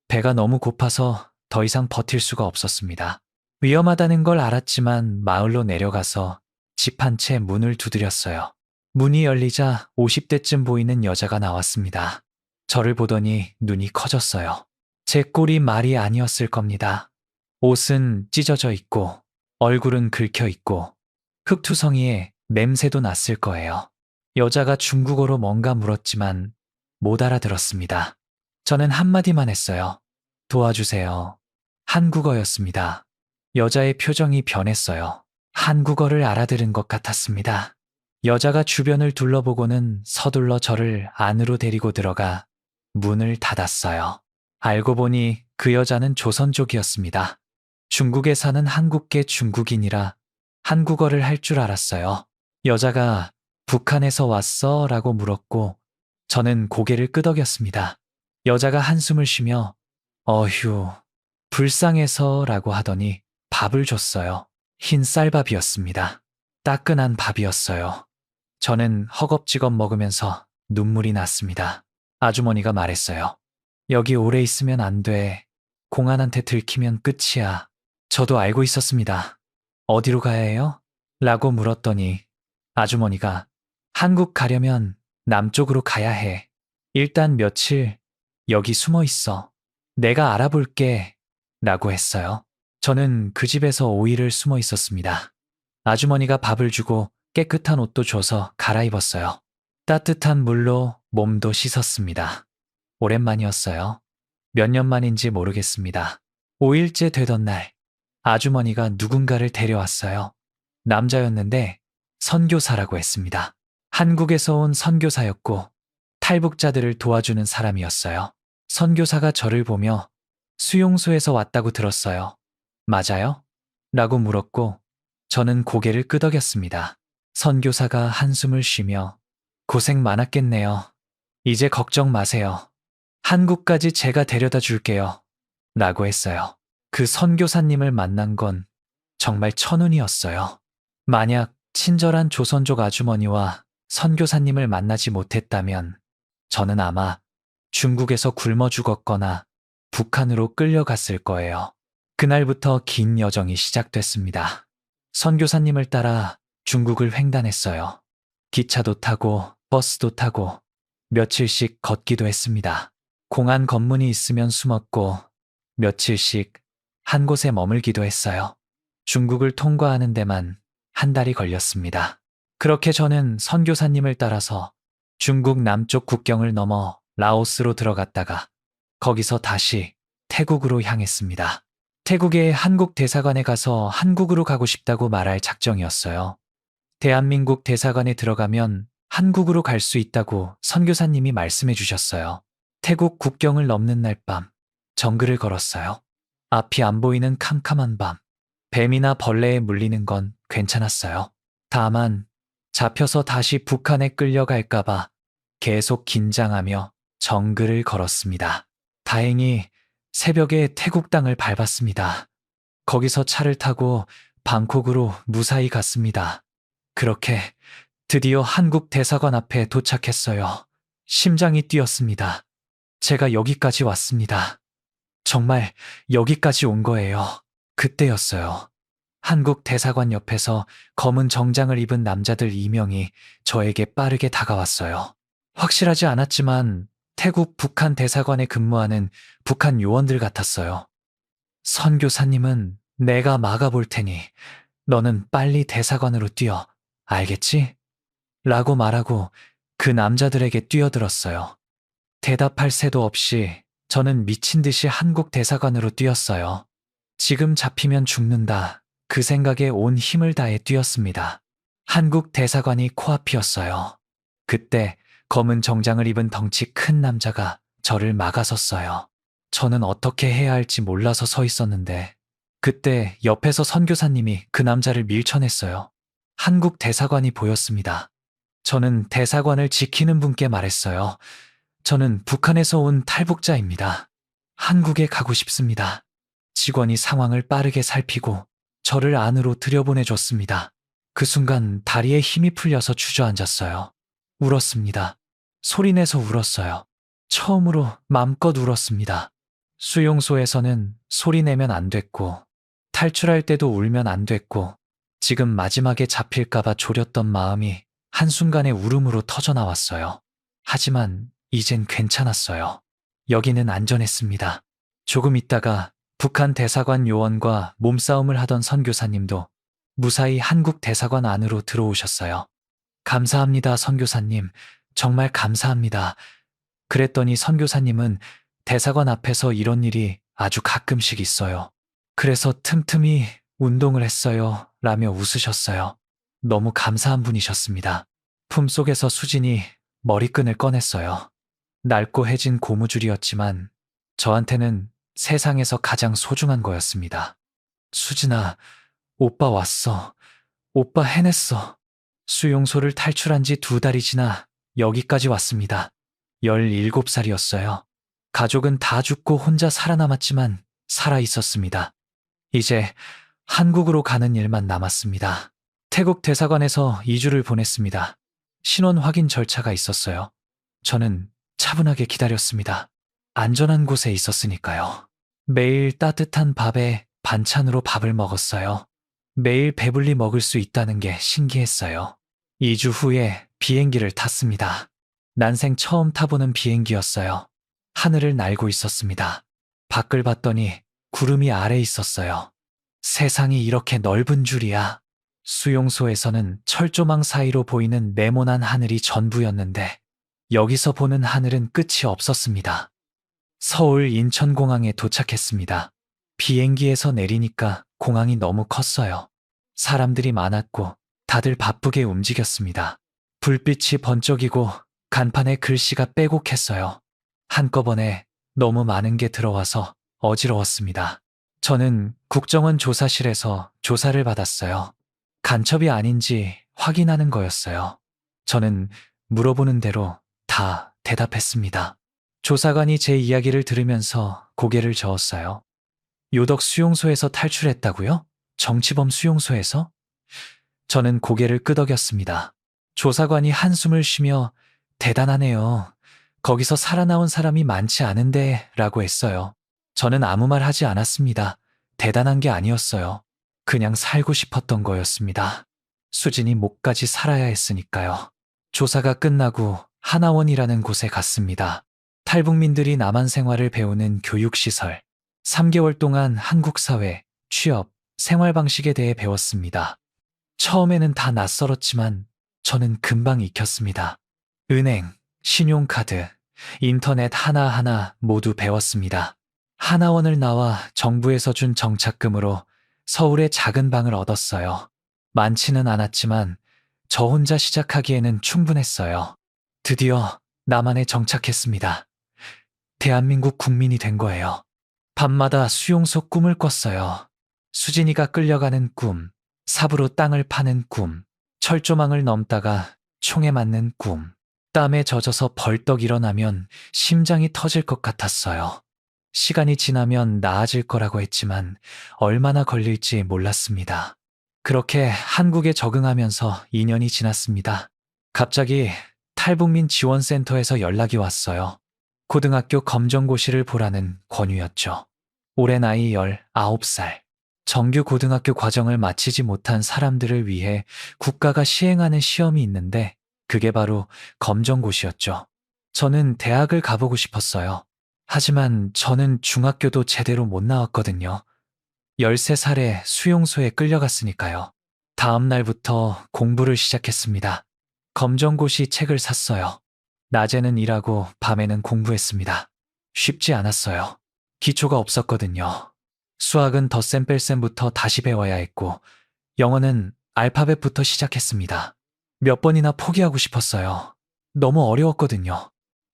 Speaker 1: 배가 너무 고파서 더 이상 버틸 수가 없었습니다. 위험하다는 걸 알았지만 마을로 내려가서 집 한 채 문을 두드렸어요. 문이 열리자 50대쯤 보이는 여자가 나왔습니다. 저를 보더니 눈이 커졌어요. 제 꼴이 말이 아니었을 겁니다. 옷은 찢어져 있고, 얼굴은 긁혀 있고, 흙투성이에 냄새도 났을 거예요. 여자가 중국어로 뭔가 물었지만 못 알아들었습니다. 저는 한마디만 했어요. 도와주세요. 한국어였습니다. 여자의 표정이 변했어요. 한국어를 알아들은 것 같았습니다. 여자가 주변을 둘러보고는 서둘러 저를 안으로 데리고 들어가 문을 닫았어요. 알고 보니 그 여자는 조선족이었습니다. 중국에 사는 한국계 중국인이라 한국어를 할 줄 알았어요. 여자가 북한에서 왔어? 라고 물었고 저는 고개를 끄덕였습니다. 여자가 한숨을 쉬며 어휴, 불쌍해서 라고 하더니 밥을 줬어요. 흰 쌀밥이었습니다. 따끈한 밥이었어요. 저는 허겁지겁 먹으면서 눈물이 났습니다. 아주머니가 말했어요. 여기 오래 있으면 안 돼. 공안한테 들키면 끝이야. 저도 알고 있었습니다. 어디로 가야 해요? 라고 물었더니 아주머니가 한국 가려면 남쪽으로 가야 해. 일단 며칠 여기 숨어 있어. 내가 알아볼게. 라고 했어요. 저는 그 집에서 5일을 숨어 있었습니다. 아주머니가 밥을 주고 깨끗한 옷도 줘서 갈아입었어요. 따뜻한 물로 몸도 씻었습니다. 오랜만이었어요. 몇 년 만인지 모르겠습니다. 5일째 되던 날, 아주머니가 누군가를 데려왔어요. 남자였는데 선교사라고 했습니다. 한국에서 온 선교사였고 탈북자들을 도와주는 사람이었어요. 선교사가 저를 보며 수용소에서 왔다고 들었어요. 맞아요? 라고 물었고 저는 고개를 끄덕였습니다. 선교사가 한숨을 쉬며 고생 많았겠네요. 이제 걱정 마세요. 한국까지 제가 데려다 줄게요. 라고 했어요. 그 선교사님을 만난 건 정말 천운이었어요. 만약 친절한 조선족 아주머니와 선교사님을 만나지 못했다면 저는 아마 중국에서 굶어 죽었거나 북한으로 끌려갔을 거예요. 그날부터 긴 여정이 시작됐습니다. 선교사님을 따라 중국을 횡단했어요. 기차도 타고 버스도 타고 며칠씩 걷기도 했습니다. 공안 검문이 있으면 숨었고 며칠씩 한 곳에 머물기도 했어요. 중국을 통과하는 데만 한 달이 걸렸습니다. 그렇게 저는 선교사님을 따라서 중국 남쪽 국경을 넘어 라오스로 들어갔다가 거기서 다시 태국으로 향했습니다. 태국의 한국 대사관에 가서 한국으로 가고 싶다고 말할 작정이었어요. 대한민국 대사관에 들어가면 한국으로 갈 수 있다고 선교사님이 말씀해 주셨어요. 태국 국경을 넘는 날 밤, 정글을 걸었어요. 앞이 안 보이는 캄캄한 밤, 뱀이나 벌레에 물리는 건 괜찮았어요. 다만 잡혀서 다시 북한에 끌려갈까봐 계속 긴장하며 정글을 걸었습니다. 다행히 새벽에 태국 땅을 밟았습니다. 거기서 차를 타고 방콕으로 무사히 갔습니다. 그렇게 드디어 한국 대사관 앞에 도착했어요. 심장이 뛰었습니다. 제가 여기까지 왔습니다. 정말 여기까지 온 거예요. 그때였어요. 한국 대사관 옆에서 검은 정장을 입은 남자들 2명이 저에게 빠르게 다가왔어요. 확실하지 않았지만 태국 북한 대사관에 근무하는 북한 요원들 같았어요. 선교사님은 내가 막아볼 테니 너는 빨리 대사관으로 뛰어. 알겠지? 라고 말하고 그 남자들에게 뛰어들었어요. 대답할 새도 없이 저는 미친 듯이 한국 대사관으로 뛰었어요. 지금 잡히면 죽는다. 그 생각에 온 힘을 다해 뛰었습니다. 한국 대사관이 코앞이었어요. 그때 검은 정장을 입은 덩치 큰 남자가 저를 막아섰어요. 저는 어떻게 해야 할지 몰라서 서 있었는데 그때 옆에서 선교사님이 그 남자를 밀쳐냈어요. 한국 대사관이 보였습니다. 저는 대사관을 지키는 분께 말했어요. 저는 북한에서 온 탈북자입니다. 한국에 가고 싶습니다. 직원이 상황을 빠르게 살피고 저를 안으로 들여보내줬습니다. 그 순간 다리에 힘이 풀려서 주저앉았어요. 울었습니다. 소리내서 울었어요. 처음으로 맘껏 울었습니다. 수용소에서는 소리내면 안 됐고 탈출할 때도 울면 안 됐고 지금 마지막에 잡힐까봐 졸였던 마음이 한순간에 울음으로 터져나왔어요. 하지만 이젠 괜찮았어요. 여기는 안전했습니다. 조금 있다가 북한 대사관 요원과 몸싸움을 하던 선교사님도 무사히 한국 대사관 안으로 들어오셨어요. 감사합니다, 선교사님. 정말 감사합니다. 그랬더니 선교사님은 대사관 앞에서 이런 일이 아주 가끔씩 있어요. 그래서 틈틈이 운동을 했어요. 라며 웃으셨어요. 너무 감사한 분이셨습니다. 품속에서 수진이 머리끈을 꺼냈어요. 낡고 해진 고무줄이었지만 저한테는 세상에서 가장 소중한 거였습니다. 수진아, 오빠 왔어. 오빠 해냈어. 수용소를 탈출한 지 2달이 지나 여기까지 왔습니다. 17살이었어요. 가족은 다 죽고 혼자 살아남았지만 살아 있었습니다. 이제 한국으로 가는 일만 남았습니다. 태국 대사관에서 2주를 보냈습니다. 신원 확인 절차가 있었어요. 저는 차분하게 기다렸습니다. 안전한 곳에 있었으니까요. 매일 따뜻한 밥에 반찬으로 밥을 먹었어요. 매일 배불리 먹을 수 있다는 게 신기했어요. 2주 후에 비행기를 탔습니다. 난생 처음 타보는 비행기였어요. 하늘을 날고 있었습니다. 밖을 봤더니 구름이 아래 있었어요. 세상이 이렇게 넓은 줄이야. 수용소에서는 철조망 사이로 보이는 네모난 하늘이 전부였는데 여기서 보는 하늘은 끝이 없었습니다. 서울 인천공항에 도착했습니다. 비행기에서 내리니까 공항이 너무 컸어요. 사람들이 많았고 다들 바쁘게 움직였습니다. 불빛이 번쩍이고 간판에 글씨가 빼곡했어요. 한꺼번에 너무 많은 게 들어와서 어지러웠습니다. 저는 국정원 조사실에서 조사를 받았어요. 간첩이 아닌지 확인하는 거였어요. 저는 물어보는 대로 다 대답했습니다. 조사관이 제 이야기를 들으면서 고개를 저었어요. 요덕 수용소에서 탈출했다고요? 정치범 수용소에서? 저는 고개를 끄덕였습니다. 조사관이 한숨을 쉬며 대단하네요. 거기서 살아나온 사람이 많지 않은데 라고 했어요. 저는 아무 말 하지 않았습니다. 대단한 게 아니었어요. 그냥 살고 싶었던 거였습니다. 수진이 목까지 살아야 했으니까요. 조사가 끝나고 하나원이라는 곳에 갔습니다. 탈북민들이 남한 생활을 배우는 교육시설. 3개월 동안 한국 사회, 취업, 생활 방식에 대해 배웠습니다. 처음에는 다 낯설었지만 저는 금방 익혔습니다. 은행, 신용카드, 인터넷 하나하나 모두 배웠습니다. 하나원을 나와 정부에서 준 정착금으로 서울에 작은 방을 얻었어요. 많지는 않았지만 저 혼자 시작하기에는 충분했어요. 드디어 남한에 정착했습니다. 대한민국 국민이 된 거예요. 밤마다 수용소 꿈을 꿨어요. 수진이가 끌려가는 꿈, 삽으로 땅을 파는 꿈, 철조망을 넘다가 총에 맞는 꿈. 땀에 젖어서 벌떡 일어나면 심장이 터질 것 같았어요. 시간이 지나면 나아질 거라고 했지만 얼마나 걸릴지 몰랐습니다. 그렇게 한국에 적응하면서 2년이 지났습니다. 갑자기 탈북민 지원센터에서 연락이 왔어요. 고등학교 검정고시를 보라는 권유였죠. 올해 나이 19살. 정규 고등학교 과정을 마치지 못한 사람들을 위해 국가가 시행하는 시험이 있는데 그게 바로 검정고시였죠. 저는 대학을 가보고 싶었어요. 하지만 저는 중학교도 제대로 못 나왔거든요. 13살에 수용소에 끌려갔으니까요. 다음 날부터 공부를 시작했습니다. 검정고시 책을 샀어요. 낮에는 일하고 밤에는 공부했습니다. 쉽지 않았어요. 기초가 없었거든요. 수학은 덧셈 뺄셈부터 다시 배워야 했고 영어는 알파벳부터 시작했습니다. 몇 번이나 포기하고 싶었어요. 너무 어려웠거든요.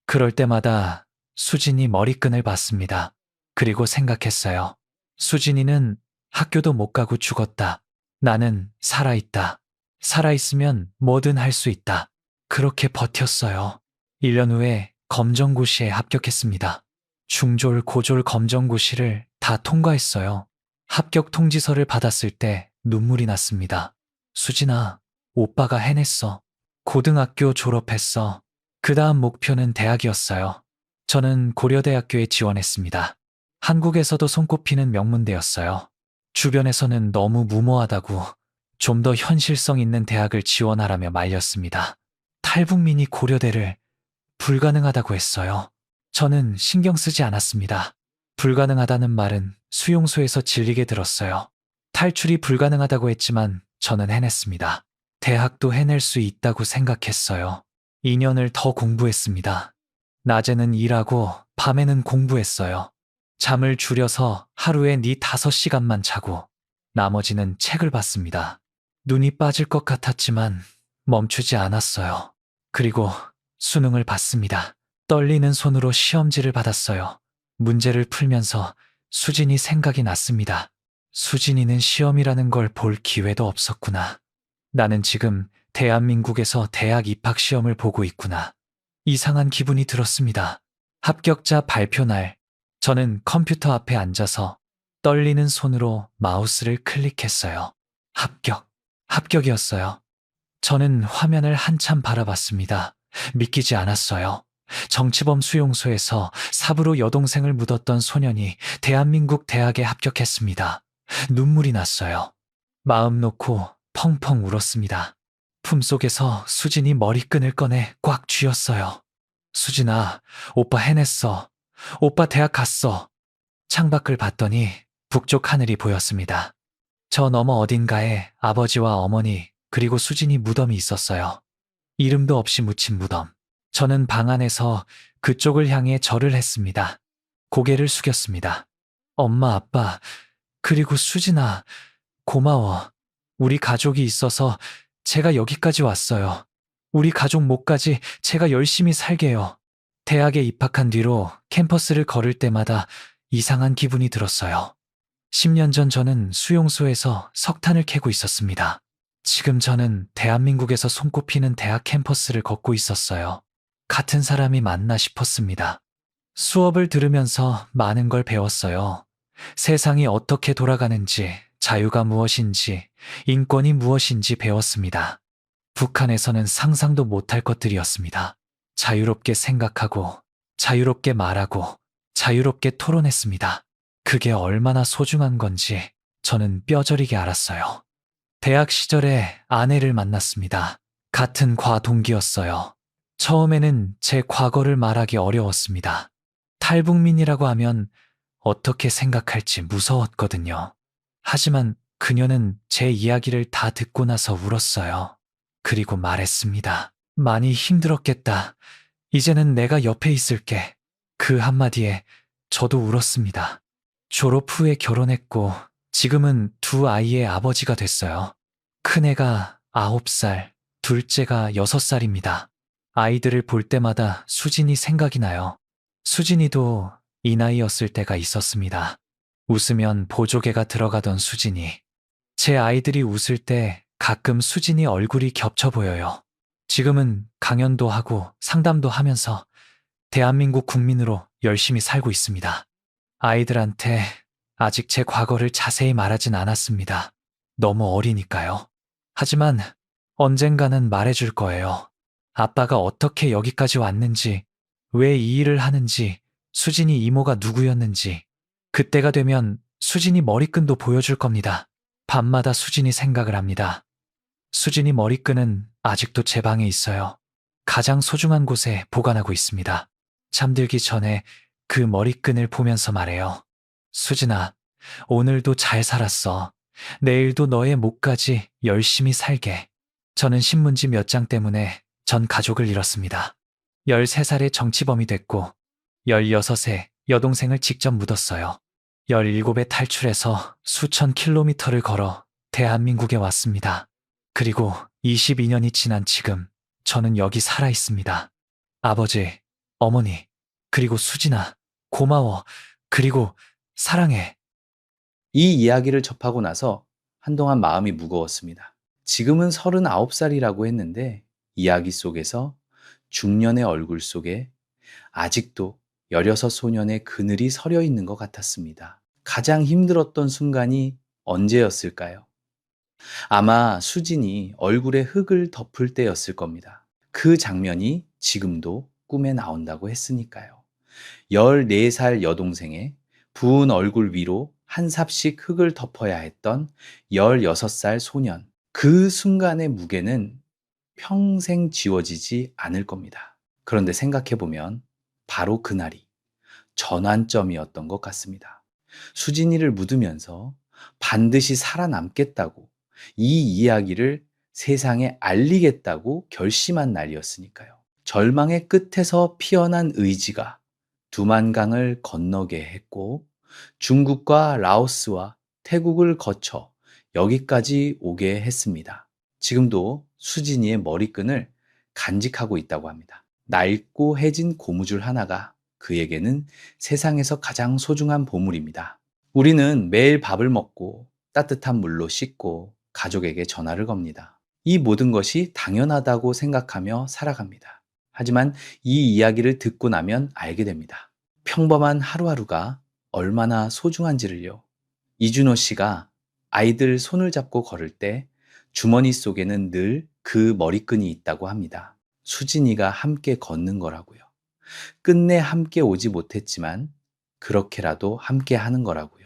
Speaker 1: 그럴 때마다 수진이 머리끈을 봤습니다. 그리고 생각했어요. 수진이는 학교도 못 가고 죽었다. 나는 살아있다. 살아있으면 뭐든 할 수 있다. 그렇게 버텼어요. 1년 후에 검정고시에 합격했습니다. 중졸, 고졸 검정고시를 다 통과했어요. 합격 통지서를 받았을 때 눈물이 났습니다. 수진아, 오빠가 해냈어. 고등학교 졸업했어. 그 다음 목표는 대학이었어요. 저는 고려대학교에 지원했습니다. 한국에서도 손꼽히는 명문대였어요. 주변에서는 너무 무모하다고 좀 더 현실성 있는 대학을 지원하라며 말렸습니다. 탈북민이 고려대를 불가능하다고 했어요. 저는 신경 쓰지 않았습니다. 불가능하다는 말은 수용소에서 질리게 들었어요. 탈출이 불가능하다고 했지만 저는 해냈습니다. 대학도 해낼 수 있다고 생각했어요. 2년을 더 공부했습니다. 낮에는 일하고 밤에는 공부했어요. 잠을 줄여서 하루에 5시간만 자고 나머지는 책을 봤습니다. 눈이 빠질 것 같았지만 멈추지 않았어요. 그리고 수능을 봤습니다. 떨리는 손으로 시험지를 받았어요. 문제를 풀면서 수진이 생각이 났습니다. 수진이는 시험이라는 걸 볼 기회도 없었구나. 나는 지금 대한민국에서 대학 입학 시험을 보고 있구나. 이상한 기분이 들었습니다. 합격자 발표 날, 저는 컴퓨터 앞에 앉아서 떨리는 손으로 마우스를 클릭했어요. 합격이었어요. 저는 화면을 한참 바라봤습니다. 믿기지 않았어요. 정치범 수용소에서 삽으로 여동생을 묻었던 소년이 대한민국 대학에 합격했습니다. 눈물이 났어요. 마음 놓고 펑펑 울었습니다. 품속에서 수진이 머리끈을 꺼내 꽉 쥐었어요. 수진아, 오빠 해냈어. 오빠 대학 갔어. 창밖을 봤더니 북쪽 하늘이 보였습니다. 저 너머 어딘가에 아버지와 어머니 그리고 수진이 무덤이 있었어요. 이름도 없이 묻힌 무덤. 저는 방 안에서 그쪽을 향해 절을 했습니다. 고개를 숙였습니다. 엄마, 아빠, 그리고 수진아, 고마워. 우리 가족이 있어서 제가 여기까지 왔어요. 우리 가족 목까지 제가 열심히 살게요. 대학에 입학한 뒤로 캠퍼스를 걸을 때마다 이상한 기분이 들었어요. 10년 전 저는 수용소에서 석탄을 캐고 있었습니다. 지금 저는 대한민국에서 손꼽히는 대학 캠퍼스를 걷고 있었어요. 같은 사람이 맞나 싶었습니다. 수업을 들으면서 많은 걸 배웠어요. 세상이 어떻게 돌아가는지, 자유가 무엇인지, 인권이 무엇인지 배웠습니다. 북한에서는 상상도 못할 것들이었습니다. 자유롭게 생각하고, 자유롭게 말하고, 자유롭게 토론했습니다. 그게 얼마나 소중한 건지 저는 뼈저리게 알았어요. 대학 시절에 아내를 만났습니다. 같은 과 동기였어요. 처음에는 제 과거를 말하기 어려웠습니다. 탈북민이라고 하면 어떻게 생각할지 무서웠거든요. 하지만 그녀는 제 이야기를 다 듣고 나서 울었어요. 그리고 말했습니다. 많이 힘들었겠다. 이제는 내가 옆에 있을게. 그 한마디에 저도 울었습니다. 졸업 후에 결혼했고 지금은 2아이의 아버지가 됐어요. 큰애가 9살, 둘째가 6살입니다. 아이들을 볼 때마다 수진이 생각이 나요. 수진이도 이 나이였을 때가 있었습니다. 웃으면 보조개가 들어가던 수진이. 제 아이들이 웃을 때 가끔 수진이 얼굴이 겹쳐 보여요. 지금은 강연도 하고 상담도 하면서 대한민국 국민으로 열심히 살고 있습니다. 아이들한테 아직 제 과거를 자세히 말하진 않았습니다. 너무 어리니까요. 하지만 언젠가는 말해줄 거예요. 아빠가 어떻게 여기까지 왔는지, 왜 이 일을 하는지, 수진이 이모가 누구였는지, 그때가 되면 수진이 머리끈도 보여줄 겁니다. 밤마다 수진이 생각을 합니다. 수진이 머리끈은 아직도 제 방에 있어요. 가장 소중한 곳에 보관하고 있습니다. 잠들기 전에 그 머리끈을 보면서 말해요. 수진아, 오늘도 잘 살았어. 내일도 너의 목까지 열심히 살게. 저는 신문지 몇 장 때문에 전 가족을 잃었습니다. 13살에 정치범이 됐고 16세 여동생을 직접 묻었어요. 17에 탈출해서 수천 킬로미터를 걸어 대한민국에 왔습니다. 그리고 22년이 지난 지금 저는 여기 살아 있습니다. 아버지, 어머니, 그리고 수진아, 고마워. 그리고 사랑해.
Speaker 2: 이 이야기를 접하고 나서 한동안 마음이 무거웠습니다. 지금은 39살이라고 했는데 이야기 속에서 중년의 얼굴 속에 아직도 16 소년의 그늘이 서려 있는 것 같았습니다. 가장 힘들었던 순간이 언제였을까요? 아마 수진이 얼굴에 흙을 덮을 때였을 겁니다. 그 장면이 지금도 꿈에 나온다고 했으니까요. 14살 여동생의 부은 얼굴 위로 한 삽씩 흙을 덮어야 했던 16살 소년. 그 순간의 무게는 평생 지워지지 않을 겁니다. 그런데 생각해보면 바로 그날이 전환점이었던 것 같습니다. 수진이를 묻으면서 반드시 살아남겠다고, 이 이야기를 세상에 알리겠다고 결심한 날이었으니까요. 절망의 끝에서 피어난 의지가 두만강을 건너게 했고 중국과 라오스와 태국을 거쳐 여기까지 오게 했습니다. 지금도 수진이의 머리끈을 간직하고 있다고 합니다. 낡고 해진 고무줄 하나가 그에게는 세상에서 가장 소중한 보물입니다. 우리는 매일 밥을 먹고 따뜻한 물로 씻고 가족에게 전화를 겁니다. 이 모든 것이 당연하다고 생각하며 살아갑니다. 하지만 이 이야기를 듣고 나면 알게 됩니다. 평범한 하루하루가 얼마나 소중한지를요. 이준호 씨가 아이들 손을 잡고 걸을 때 주머니 속에는 늘 그 머리끈이 있다고 합니다. 수진이가 함께 걷는 거라고요. 끝내 함께 오지 못했지만 그렇게라도 함께 하는 거라고요.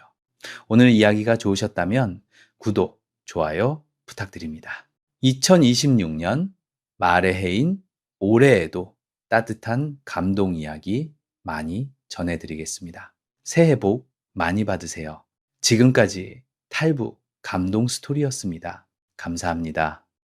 Speaker 2: 오늘 이야기가 좋으셨다면 구독, 좋아요 부탁드립니다. 2026년 말의 해인 올해에도 따뜻한 감동 이야기 많이 전해드리겠습니다. 새해 복 많이 받으세요. 지금까지 탈북 감동 스토리였습니다. 감사합니다.